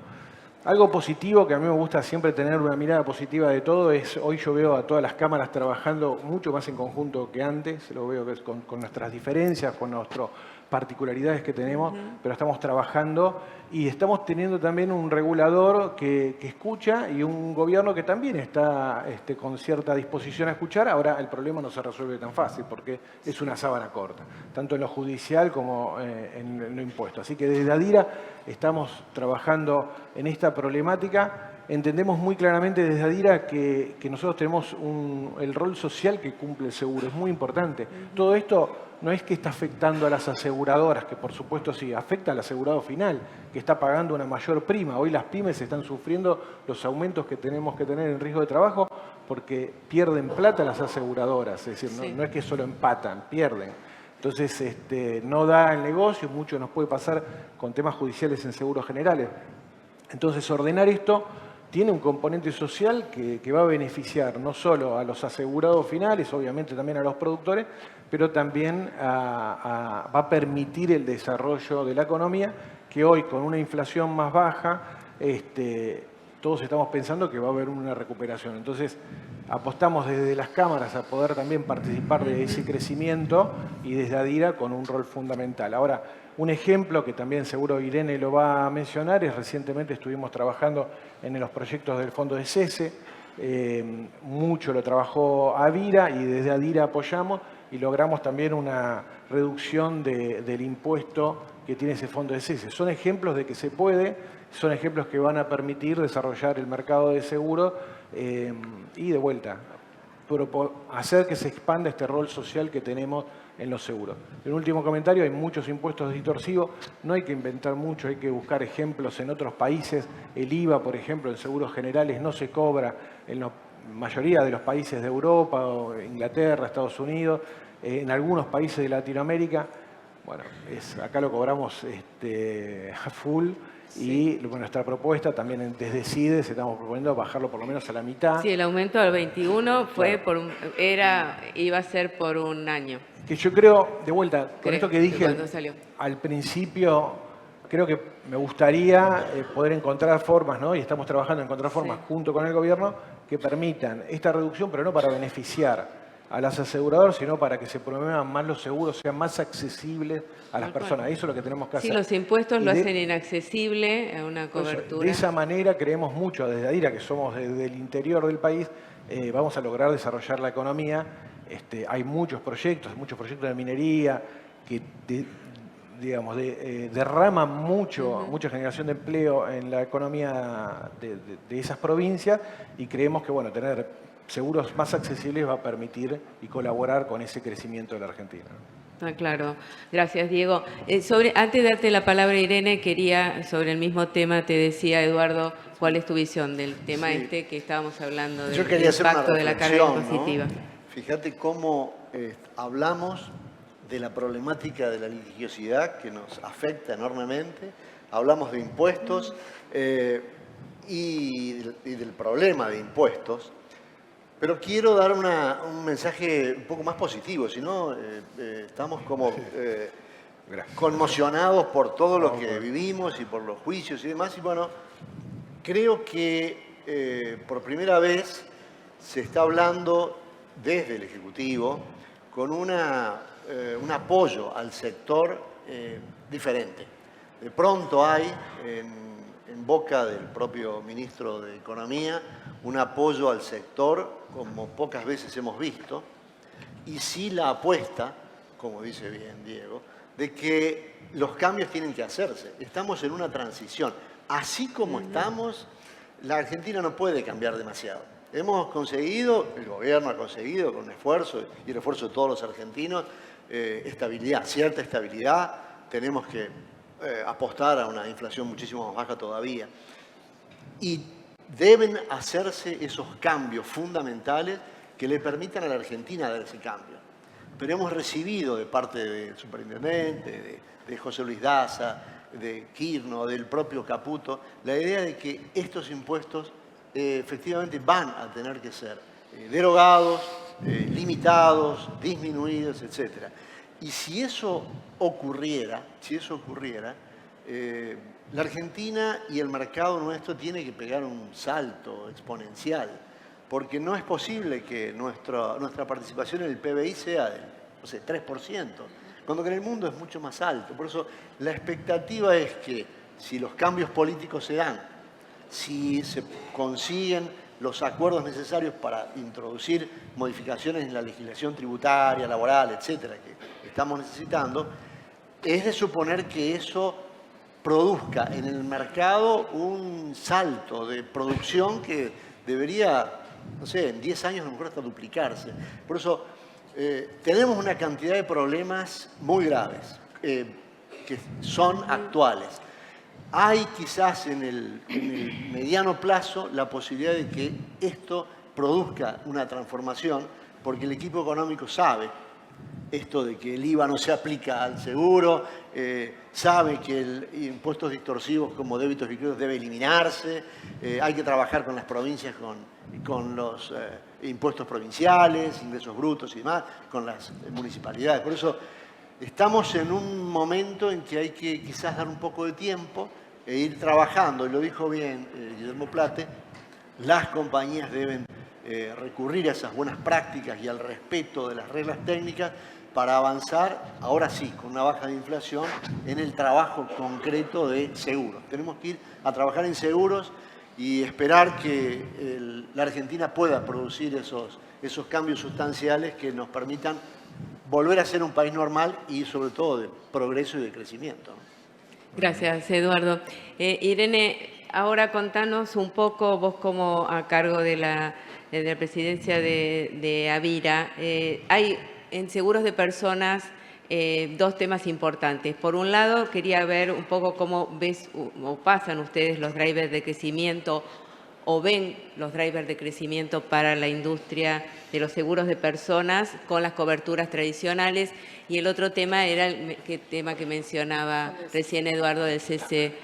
Algo positivo que a mí me gusta siempre tener una mirada positiva de todo es, hoy yo veo a todas las cámaras trabajando mucho más en conjunto que antes, lo veo con nuestras diferencias, con nuestras particularidades que tenemos, pero estamos trabajando y estamos teniendo también un regulador que escucha y un gobierno que también está con cierta disposición a escuchar. Ahora el problema no se resuelve tan fácil porque es una sábana corta, tanto en lo judicial como en lo impuesto. Así que desde ADIRA estamos trabajando en esta problemática. Entendemos muy claramente desde ADIRA que nosotros tenemos el rol social que cumple el seguro, es muy importante. Todo esto no es que está afectando a las aseguradoras, que por supuesto sí, afecta al asegurado final, que está pagando una mayor prima. Hoy las pymes están sufriendo los aumentos que tenemos que tener en riesgo de trabajo porque pierden plata las aseguradoras, es decir, Sí. no es que solo empatan, pierden. Entonces no da el negocio, mucho nos puede pasar con temas judiciales en seguros generales. Entonces ordenar esto tiene un componente social que va a beneficiar no solo a los asegurados finales, obviamente también a los productores, pero también va a permitir el desarrollo de la economía, que hoy con una inflación más baja, todos estamos pensando que va a haber una recuperación. Entonces apostamos desde las cámaras a poder también participar de ese crecimiento y desde ADIRA con un rol fundamental. Ahora, un ejemplo que también seguro Irene lo va a mencionar es recientemente estuvimos trabajando en los proyectos del Fondo de Cese, mucho lo trabajó ADIRA y desde ADIRA apoyamos y logramos también una reducción del impuesto que tiene ese Fondo de Cese. Son ejemplos de que se puede, son ejemplos que van a permitir desarrollar el mercado de seguro y de vuelta. hacer que se expanda este rol social que tenemos en los seguros. En último comentario, hay muchos impuestos distorsivos, no hay que inventar mucho, hay que buscar ejemplos en otros países. El IVA, por ejemplo, en seguros generales no se cobra en la mayoría de los países de Europa, o Inglaterra, Estados Unidos, en algunos países de Latinoamérica. Bueno, acá lo cobramos a full. Y nuestra propuesta también desde CIDES estamos proponiendo bajarlo por lo menos a la mitad. Sí, el aumento al 21 fue claro. iba a ser por un año. Que yo creo, de vuelta, con esto que dije al principio, creo que me gustaría poder encontrar formas, ¿no? Y estamos trabajando en encontrar formas junto con el gobierno que permitan esta reducción, pero no para beneficiar a las aseguradoras, sino para que se promuevan más los seguros, sean más accesibles a las personas. Eso es lo que tenemos que hacer. Sí, los impuestos lo hacen inaccesible a una cobertura. De esa manera creemos mucho, desde ADIRA, que somos desde el interior del país, vamos a lograr desarrollar la economía. Hay muchos proyectos de minería que derraman mucha generación de empleo en la economía de esas provincias, y creemos que tener seguros más accesibles va a permitir y colaborar con ese crecimiento de la Argentina. Claro. Gracias, Diego. Antes de darte la palabra, Irene, quería, sobre el mismo tema, te decía, Eduardo, ¿cuál es tu visión del tema que estábamos hablando del impacto de la carga impositiva? ¿No? Fíjate cómo hablamos de la problemática de la litigiosidad que nos afecta enormemente, hablamos de impuestos y del problema de impuestos. Pero quiero dar un mensaje un poco más positivo, si no estamos como conmocionados por todo lo que vivimos y por los juicios y demás. Y bueno, creo que por primera vez se está hablando desde el Ejecutivo con un apoyo al sector diferente. De pronto hay en boca del propio ministro de Economía un apoyo al sector como pocas veces hemos visto, y sí la apuesta, como dice bien Diego, de que los cambios tienen que hacerse. Estamos en una transición. Así como estamos, la Argentina no puede cambiar demasiado. Hemos conseguido, el gobierno ha conseguido con esfuerzo y el esfuerzo de todos los argentinos, estabilidad, cierta estabilidad. Tenemos que apostar a una inflación muchísimo más baja todavía. Y deben hacerse esos cambios fundamentales que le permitan a la Argentina dar ese cambio. Pero hemos recibido de parte del superintendente, de José Luis Daza, de Kirchner, del propio Caputo, la idea de que estos impuestos efectivamente van a tener que ser derogados, limitados, disminuidos, etc. Y si eso ocurriera, la Argentina y el mercado nuestro tiene que pegar un salto exponencial, porque no es posible que nuestra participación en el PBI sea del 3%, cuando que en el mundo es mucho más alto. Por eso la expectativa es que si los cambios políticos se dan, si se consiguen los acuerdos necesarios para introducir modificaciones en la legislación tributaria, laboral, etcétera, que estamos necesitando, es de suponer que eso produzca en el mercado un salto de producción que debería, en 10 años a lo mejor hasta duplicarse. Por eso tenemos una cantidad de problemas muy graves que son actuales. Hay quizás en el mediano plazo la posibilidad de que esto produzca una transformación, porque el equipo económico sabe esto de que el IVA no se aplica al seguro, sabe que impuestos distorsivos como débitos y créditos debe eliminarse, hay que trabajar con las provincias con los impuestos provinciales, ingresos brutos y demás, con las municipalidades. Por eso estamos en un momento en que hay que quizás dar un poco de tiempo e ir trabajando, y lo dijo bien Guillermo Plate, las compañías deben recurrir a esas buenas prácticas y al respeto de las reglas técnicas para avanzar, ahora sí, con una baja de inflación, en el trabajo concreto de seguros. Tenemos que ir a trabajar en seguros y esperar que la Argentina pueda producir esos cambios sustanciales que nos permitan volver a ser un país normal y sobre todo de progreso y de crecimiento. Gracias, Eduardo. Irene, ahora contanos un poco, vos como a cargo de la desde la presidencia de Avira, hay en seguros de personas dos temas importantes. Por un lado, quería ver un poco cómo ves o pasan ustedes los drivers de crecimiento o ven los drivers de crecimiento para la industria de los seguros de personas con las coberturas tradicionales. Y el otro tema era el tema que mencionaba recién Eduardo del cese,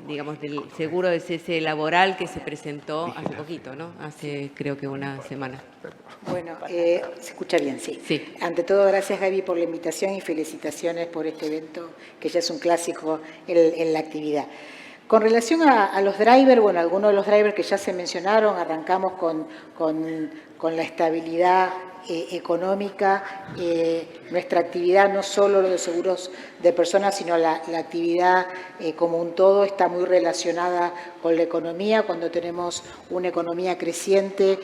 digamos, del seguro de cese laboral que se presentó hace poquito, ¿no? Hace creo que una semana. Bueno, ¿se escucha bien? Sí. Sí. Ante todo, gracias Gaby por la invitación y felicitaciones por este evento que ya es un clásico en la actividad. Con relación a los drivers, bueno, algunos de los drivers que ya se mencionaron, arrancamos con la estabilidad económica, nuestra actividad, no solo lo de seguros de personas, sino la actividad como un todo está muy relacionada con la economía. Cuando tenemos una economía creciente,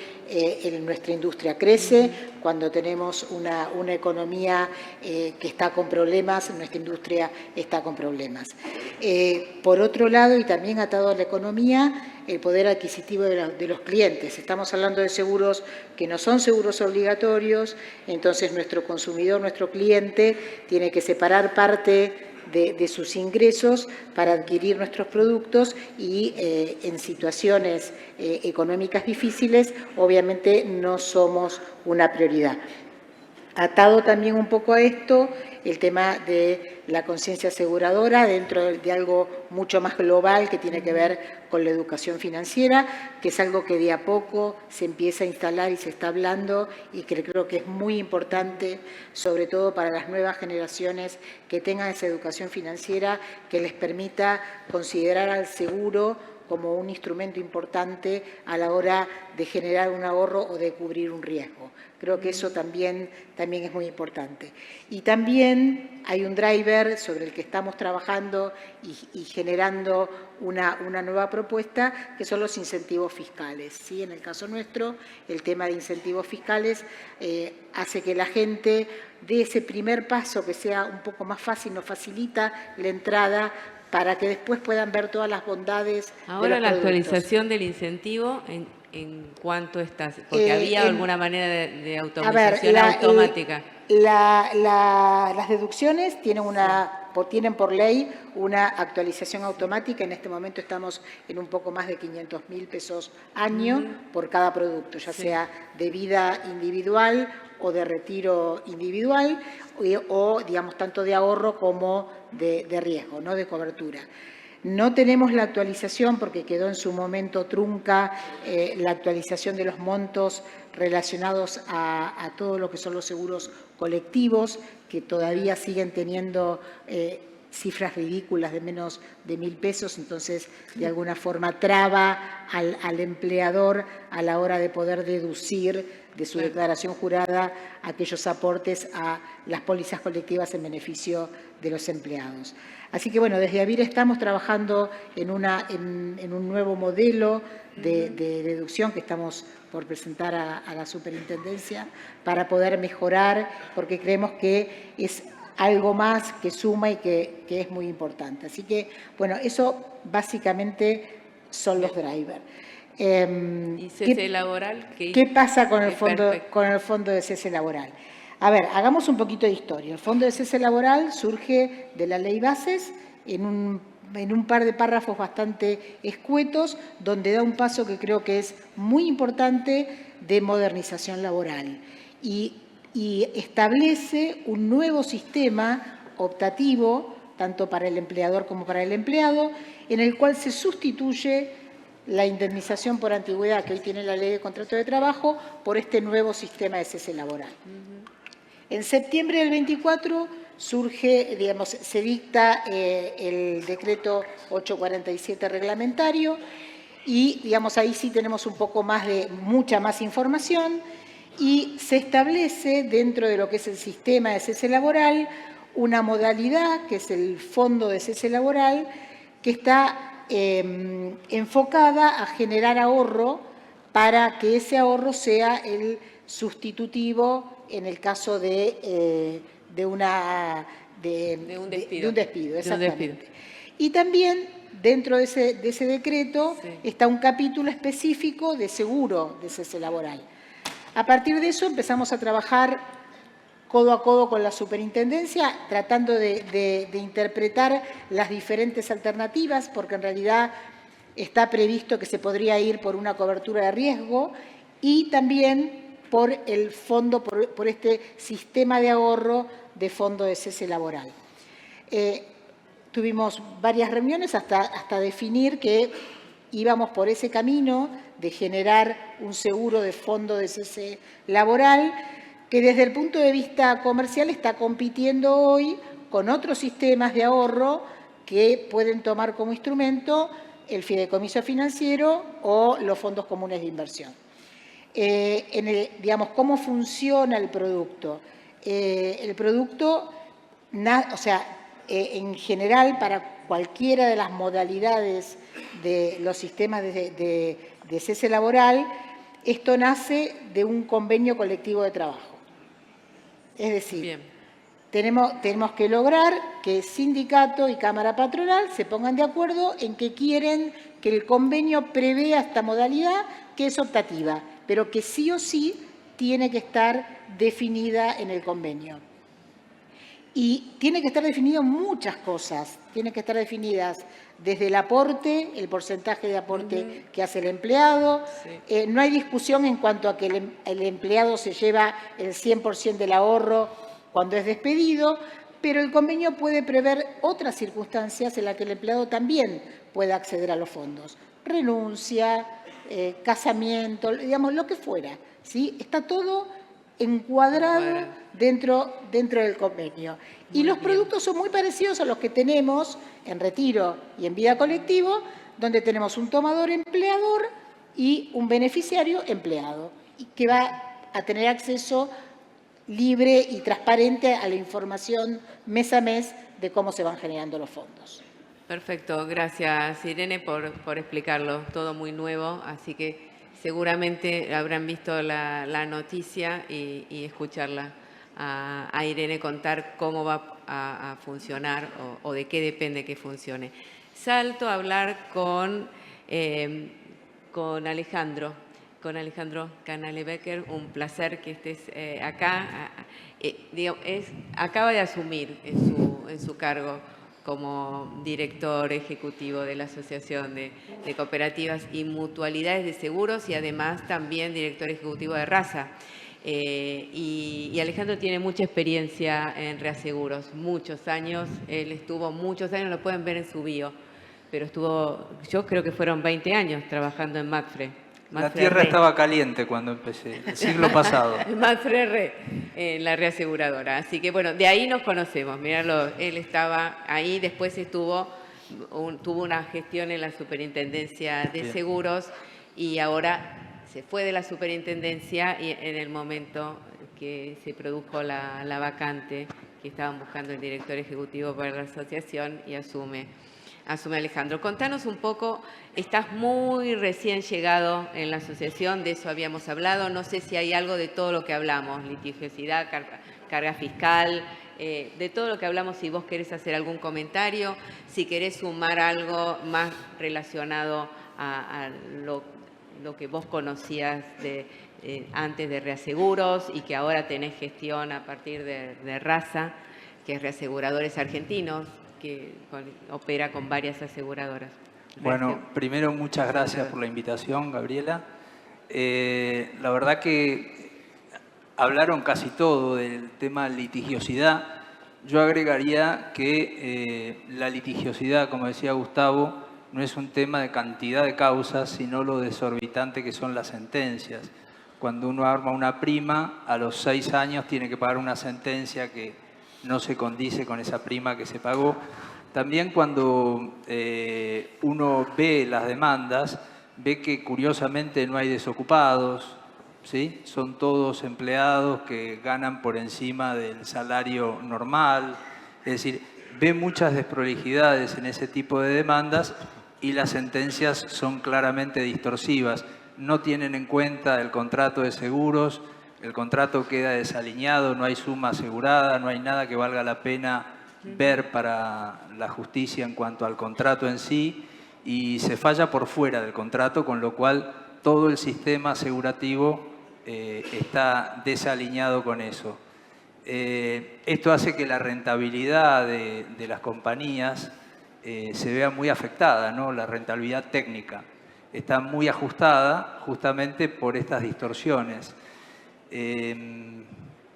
nuestra industria crece. Cuando tenemos una economía que está con problemas, nuestra industria está con problemas. Por otro lado, y también atado a la economía, el poder adquisitivo de los clientes. Estamos hablando de seguros que no son seguros obligatorios, entonces nuestro consumidor, nuestro cliente, tiene que separar parte de sus ingresos para adquirir nuestros productos y en situaciones económicas difíciles, obviamente no somos una prioridad. Atado también un poco a esto, el tema de la conciencia aseguradora dentro de algo mucho más global que tiene que ver con la educación financiera, que es algo que de a poco se empieza a instalar y se está hablando y que creo que es muy importante, sobre todo para las nuevas generaciones que tengan esa educación financiera que les permita considerar al seguro como un instrumento importante a la hora de generar un ahorro o de cubrir un riesgo. Creo que eso también es muy importante. Y también hay un driver sobre el que estamos trabajando y generando una nueva propuesta, que son los incentivos fiscales. ¿Sí? En el caso nuestro, el tema de incentivos fiscales hace que la gente dé ese primer paso que sea un poco más fácil, nos facilita la entrada para que después puedan ver todas las bondades. Ahora la actualización del incentivo, ¿en cuánto está? Porque había alguna manera de automatización automática. Las deducciones tienen por ley una actualización automática. En este momento estamos en un poco más de 500.000 pesos año por cada producto, ya sea de vida individual o de retiro individual o digamos, tanto de ahorro como de riesgo, ¿no? De cobertura. No tenemos la actualización porque quedó en su momento trunca la actualización de los montos relacionados a todo lo que son los seguros colectivos, que todavía siguen teniendo cifras ridículas de menos de 1.000 pesos, entonces de alguna forma traba al empleador a la hora de poder deducir de su declaración jurada aquellos aportes a las pólizas colectivas en beneficio de los empleados. Así que bueno, desde Avira estamos trabajando en un nuevo modelo de deducción que estamos por presentar a la superintendencia para poder mejorar, porque creemos que es algo más que suma y que es muy importante. Así que, bueno, eso básicamente son los drivers. ¿Y cese laboral? ¿Qué pasa con el fondo de cese laboral? A ver, hagamos un poquito de historia. El fondo de cese laboral surge de la ley Bases en un par de párrafos bastante escuetos, donde da un paso que creo que es muy importante de modernización laboral y establece un nuevo sistema optativo, tanto para el empleador como para el empleado, en el cual se sustituye la indemnización por antigüedad que hoy tiene la Ley de Contrato de Trabajo por este nuevo sistema de cese laboral. En septiembre del 24 surge, digamos, se dicta el decreto 847 reglamentario y, digamos, ahí sí tenemos un poco más mucha más información y se establece dentro de lo que es el sistema de cese laboral una modalidad que es el fondo de cese laboral que está enfocada a generar ahorro para que ese ahorro sea el sustitutivo en el caso de un despido. Exactamente. Y también dentro de ese decreto está un capítulo específico de seguro de cese laboral. A partir de eso empezamos a trabajar codo a codo con la superintendencia, tratando de interpretar las diferentes alternativas, porque en realidad está previsto que se podría ir por una cobertura de riesgo y también por el fondo, por este sistema de ahorro de fondo de cese laboral. Tuvimos varias reuniones hasta definir que íbamos por ese camino de generar un seguro de fondo de cese laboral que desde el punto de vista comercial está compitiendo hoy con otros sistemas de ahorro que pueden tomar como instrumento el fideicomiso financiero o los fondos comunes de inversión. Digamos, ¿cómo funciona el producto? El producto, en general, para cualquiera de las modalidades de los sistemas de cese laboral, esto nace de un convenio colectivo de trabajo. Es decir, tenemos que lograr que sindicato y cámara patronal se pongan de acuerdo en que quieren que el convenio prevea esta modalidad, que es optativa, pero que sí o sí tiene que estar definida en el convenio. Y tiene que estar definido muchas cosas. Tienen que estar definidas desde el aporte, el porcentaje de aporte que hace el empleado. No hay discusión en cuanto a que el empleado se lleva el 100% del ahorro cuando es despedido, pero el convenio puede prever otras circunstancias en las que el empleado también pueda acceder a los fondos. Renuncia, casamiento, digamos, lo que fuera, ¿sí? Está todo encuadrado dentro del convenio. Y los productos son muy parecidos a los que tenemos en retiro y en vida colectivo, donde tenemos un tomador empleador y un beneficiario empleado, y que va a tener acceso libre y transparente a la información mes a mes de cómo se van generando los fondos. Perfecto, gracias Irene por explicarlo, todo muy nuevo, así que seguramente habrán visto la noticia y escucharla a Irene contar cómo va a funcionar o de qué depende que funcione. Salto a hablar con Alejandro Canale-Becker, un placer que estés acá. Acaba de asumir en su cargo como director ejecutivo de la Asociación de Cooperativas y Mutualidades de Seguros y además también director ejecutivo de Rasa. Y Alejandro tiene mucha experiencia en reaseguros, muchos años. Él estuvo muchos años, lo pueden ver en su bio, pero yo creo que fueron 20 años trabajando en Mapfre. La tierra estaba caliente cuando empecé, el siglo pasado. Mapfre en la reaseguradora. Así que bueno, de ahí nos conocemos. Míralo, él estaba ahí, después tuvo una gestión en la Superintendencia de Seguros y ahora se fue de la Superintendencia y en el momento que se produjo la vacante que estaban buscando el director ejecutivo para la asociación y asume Alejandro. Contanos un poco, estás muy recién llegado en la asociación, de eso habíamos hablado, no sé si hay algo de todo lo que hablamos, litigiosidad, carga fiscal, de todo lo que hablamos, si vos querés hacer algún comentario, si querés sumar algo más relacionado a lo que vos conocías antes de Reaseguros y que ahora tenés gestión a partir de Rasa, que es Reaseguradores Argentinos, que opera con varias aseguradoras. Gracias. Bueno, primero muchas gracias por la invitación, Gabriela. La verdad que hablaron casi todo del tema litigiosidad. Yo agregaría que la litigiosidad, como decía Gustavo, no es un tema de cantidad de causas, sino lo desorbitante que son las sentencias. Cuando uno arma una prima, a los 6 años tiene que pagar una sentencia que no se condice con esa prima que se pagó. También cuando uno ve las demandas, ve que curiosamente no hay desocupados, ¿sí? Son todos empleados que ganan por encima del salario normal. Es decir, ve muchas desprolijidades en ese tipo de demandas y las sentencias son claramente distorsivas. No tienen en cuenta el contrato de seguros, el contrato queda desalineado, no hay suma asegurada, no hay nada que valga la pena ver para la justicia en cuanto al contrato en sí y se falla por fuera del contrato, con lo cual todo el sistema asegurativo está desalineado con eso. Esto hace que la rentabilidad de las compañías se vea muy afectada, ¿no? La rentabilidad técnica está muy ajustada justamente por estas distorsiones.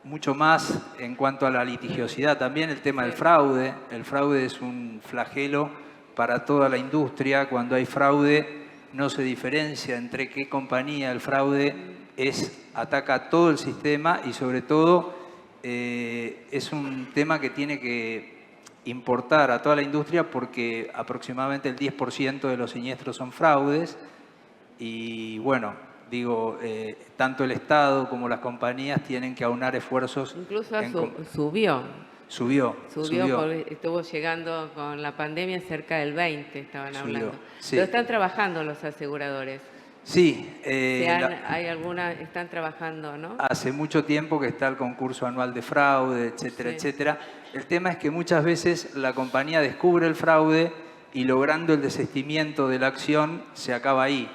Mucho más en cuanto a la litigiosidad, también el tema del fraude. El fraude es un flagelo para toda la industria. Cuando hay fraude no se diferencia entre qué compañía. El fraude ataca a todo el sistema y sobre todo es un tema que tiene que importar a toda la industria porque aproximadamente el 10% de los siniestros son fraudes y bueno, digo, tanto el Estado como las compañías tienen que aunar esfuerzos. Incluso subió. Subió. Porque estuvo llegando con la pandemia cerca del 20, estaban hablando. Sí. Pero están trabajando los aseguradores. Sí. Están trabajando, ¿no? Hace mucho tiempo que está el concurso anual de fraude, etcétera, etcétera. El tema es que muchas veces la compañía descubre el fraude y logrando el desistimiento de la acción se acaba ahí.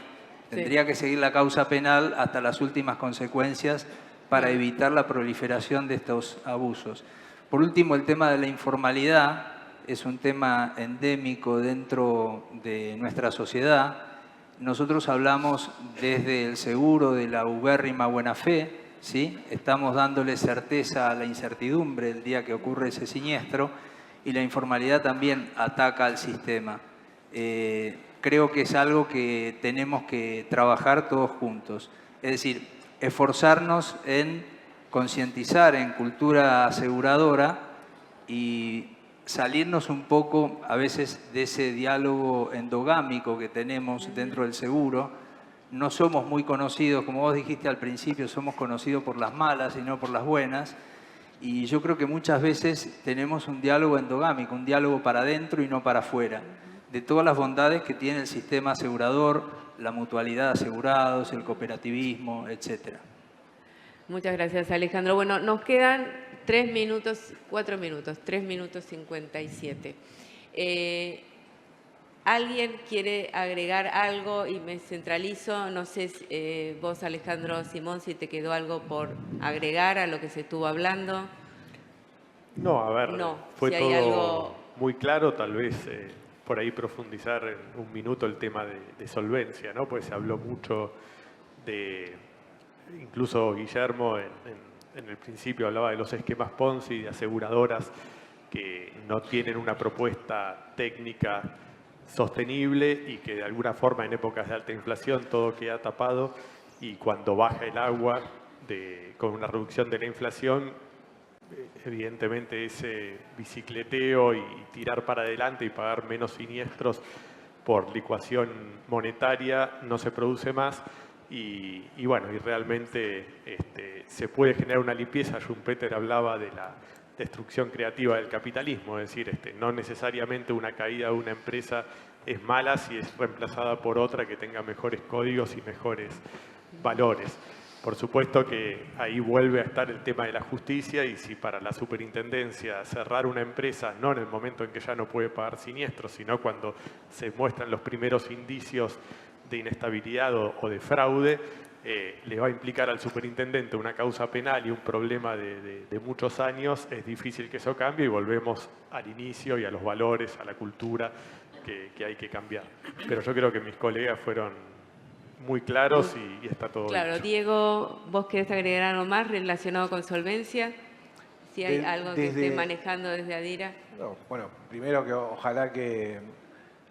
Tendría que seguir la causa penal hasta las últimas consecuencias para evitar la proliferación de estos abusos. Por último, el tema de la informalidad es un tema endémico dentro de nuestra sociedad. Nosotros hablamos desde el seguro de la ubérrima buena fe, ¿sí? Estamos dándole certeza a la incertidumbre el día que ocurre ese siniestro y la informalidad también ataca al sistema. Creo que es algo que tenemos que trabajar todos juntos. Es decir, esforzarnos en concientizar en cultura aseguradora y salirnos un poco a veces de ese diálogo endogámico que tenemos dentro del seguro. No somos muy conocidos, como vos dijiste al principio, somos conocidos por las malas y no por las buenas. Y yo creo que muchas veces tenemos un diálogo endogámico, un diálogo para adentro y no para afuera, de todas las bondades que tiene el sistema asegurador, la mutualidad de asegurados, el cooperativismo, etcétera. Muchas gracias, Alejandro. Bueno, nos quedan 3 minutos 57. ¿Alguien quiere agregar algo? Y me centralizo, no sé, vos, Alejandro Simón, si te quedó algo por agregar a lo que se estuvo hablando. No, a ver, fue si todo algo... muy claro, tal vez por ahí profundizar en un minuto el tema de solvencia, ¿no? Pues se habló mucho de, incluso Guillermo en el principio hablaba de los esquemas Ponzi, de aseguradoras que no tienen una propuesta técnica sostenible y que de alguna forma en épocas de alta inflación todo queda tapado y cuando baja el agua con una reducción de la inflación, evidentemente ese bicicleteo y tirar para adelante y pagar menos siniestros por licuación monetaria no se produce más y bueno, y realmente se puede generar una limpieza. Schumpeter hablaba de la destrucción creativa del capitalismo, es decir, no necesariamente una caída de una empresa es mala si es reemplazada por otra que tenga mejores códigos y mejores valores. Por supuesto que ahí vuelve a estar el tema de la justicia y si para la superintendencia cerrar una empresa, no en el momento en que ya no puede pagar siniestros, sino cuando se muestran los primeros indicios de inestabilidad o de fraude, le va a implicar al superintendente una causa penal y un problema de muchos años, es difícil que eso cambie y volvemos al inicio y a los valores, a la cultura que hay que cambiar. Pero yo creo que mis colegas fueron muy claros y está todo claro. dicho. Diego, ¿vos querés agregar algo más relacionado con solvencia? Si hay algo que esté manejando desde Adira. No, bueno, primero que ojalá que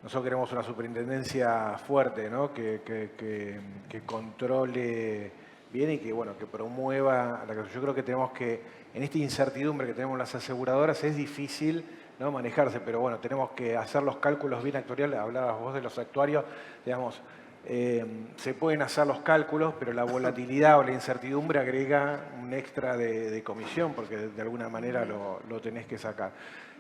nosotros queremos una superintendencia fuerte, ¿no? que controle bien y que, bueno, que promueva la cosa. Yo creo que tenemos que, en esta incertidumbre que tenemos las aseguradoras, es difícil, ¿no?, manejarse, pero bueno, tenemos que hacer los cálculos bien actuariales. Hablabas vos de los actuarios, digamos, se pueden hacer los cálculos, pero la volatilidad o la incertidumbre agrega un extra de comisión, porque de alguna manera lo tenés que sacar.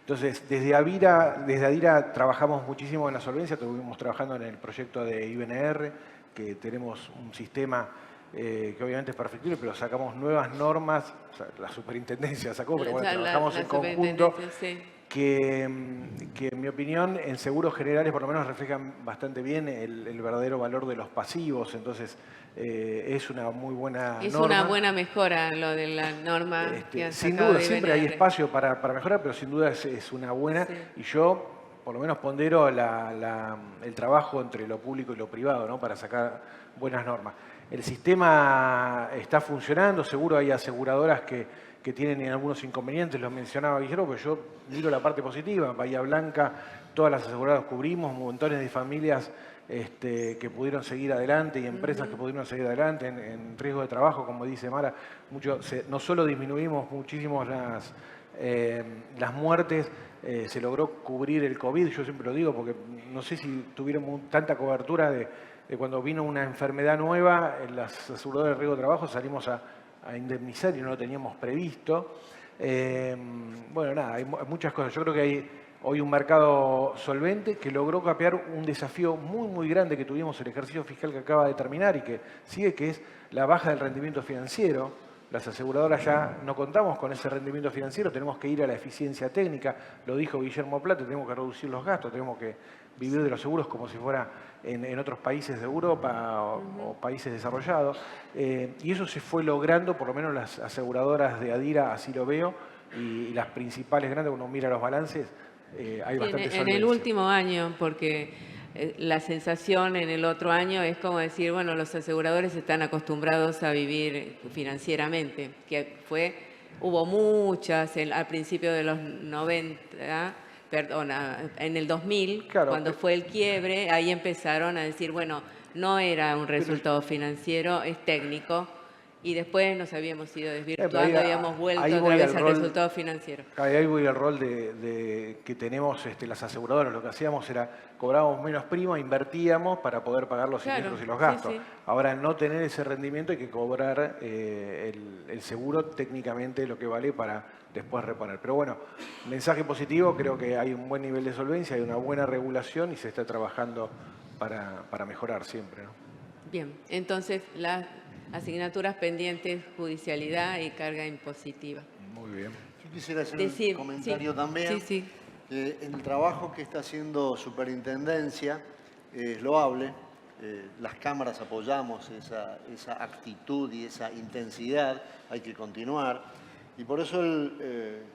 Entonces, desde Adira trabajamos muchísimo en la solvencia, estuvimos trabajando en el proyecto de IBNR, que tenemos un sistema que obviamente es perfectible, pero sacamos nuevas normas, o sea, la superintendencia sacó, pero bueno, trabajamos en conjunto, sí. que en mi opinión en seguros generales por lo menos reflejan bastante bien el verdadero valor de los pasivos, entonces es una muy buena norma. Es una buena mejora lo de la norma que han sin sacado duda, de siempre hay IBNR. espacio para mejorar, pero sin duda es una buena, Sí. y yo por lo menos pondero el trabajo entre lo público y lo privado, ¿no? Para sacar buenas normas. El sistema está funcionando, seguro hay aseguradoras que tienen algunos inconvenientes, los mencionaba Guillermo, pero yo miro la parte positiva. Bahía Blanca, todas las aseguradoras cubrimos, montones de familias que pudieron seguir adelante y empresas que pudieron seguir adelante en riesgo de trabajo, como dice Mara. No solo disminuimos muchísimo las muertes, se logró cubrir el COVID, yo siempre lo digo, porque no sé si tuvieron tanta cobertura de cuando vino una enfermedad nueva, en las aseguradoras de riesgo de trabajo salimos a indemnizar y no lo teníamos previsto. Bueno, nada, hay muchas cosas. Yo creo que hay hoy un mercado solvente que logró capear un desafío muy, muy grande que tuvimos el ejercicio fiscal que acaba de terminar y que sigue, que es la baja del rendimiento financiero. Las aseguradoras ya no contamos con ese rendimiento financiero, tenemos que ir a la eficiencia técnica, lo dijo Guillermo Plata, tenemos que reducir los gastos, tenemos que vivir de los seguros como si fuera en otros países de Europa o países desarrollados. Y eso se fue logrando, por lo menos las aseguradoras de Adira así lo veo, y las principales grandes, cuando uno mira los balances, hay bastante solvencia. En el último año, porque la sensación en el otro año es como decir, bueno, los aseguradores están acostumbrados a vivir financieramente, que hubo muchas al principio de los 90, perdona, en el 2000, claro, cuando fue el quiebre, ahí empezaron a decir, bueno, no era un resultado financiero, es técnico, y después nos habíamos ido desvirtuando, habíamos vuelto otra vez al resultado financiero. Ahí voy al rol que tenemos las aseguradoras. Lo que hacíamos era, cobrábamos menos prima, invertíamos para poder pagar los siniestros y los gastos. Sí, sí. Ahora, no tener ese rendimiento, hay que cobrar el seguro técnicamente lo que vale para después reparar. Pero bueno, mensaje positivo, creo que hay un buen nivel de solvencia, hay una buena regulación y se está trabajando para mejorar siempre, ¿no? Bien, entonces las asignaturas pendientes, judicialidad y carga impositiva. Muy bien. Yo quisiera hacer un comentario también. Sí. En el trabajo que está haciendo Superintendencia es loable. Las cámaras apoyamos esa actitud y esa intensidad. Hay que continuar. Y por eso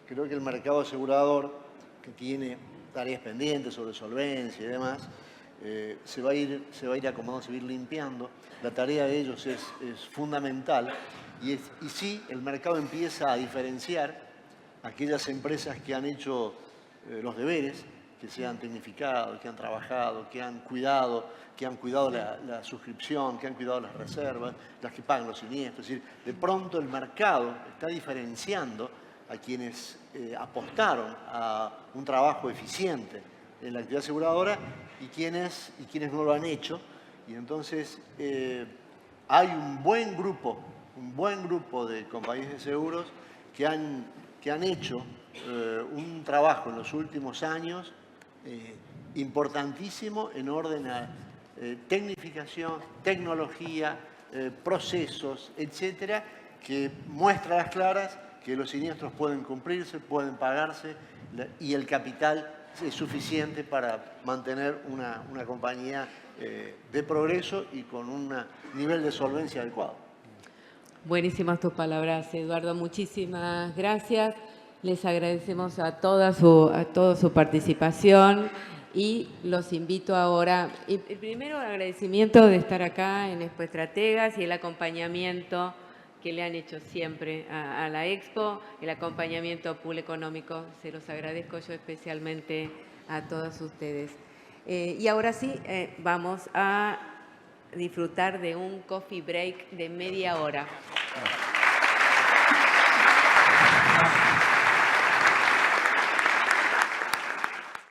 creo que el mercado asegurador, que tiene tareas pendientes sobre solvencia y demás, se va a ir acomodando, se va a ir limpiando. La tarea de ellos es fundamental y sí, el mercado empieza a diferenciar aquellas empresas que han hecho los deberes, que se han tecnificado, que han trabajado, que han cuidado la suscripción, que han cuidado las reservas, las que pagan los siniestros. Es decir, de pronto el mercado está diferenciando a quienes apostaron a un trabajo eficiente en la actividad aseguradora y quienes no lo han hecho. Y entonces hay un buen grupo de compañías de seguros que han hecho un trabajo en los últimos años importantísimo en orden a tecnificación, tecnología, procesos, etcétera, que muestra a las claras que los siniestros pueden cumplirse, pueden pagarse y el capital es suficiente para mantener una compañía de progreso y con un nivel de solvencia adecuado. Buenísimas tus palabras, Eduardo. Muchísimas gracias. Les agradecemos a toda su participación y los invito ahora. Y primero, agradecimiento de estar acá en Expo Estrategas y el acompañamiento que le han hecho siempre a la Expo, el acompañamiento pool económico. Se los agradezco yo especialmente a todos ustedes. Y ahora sí, vamos a disfrutar de un coffee break de media hora.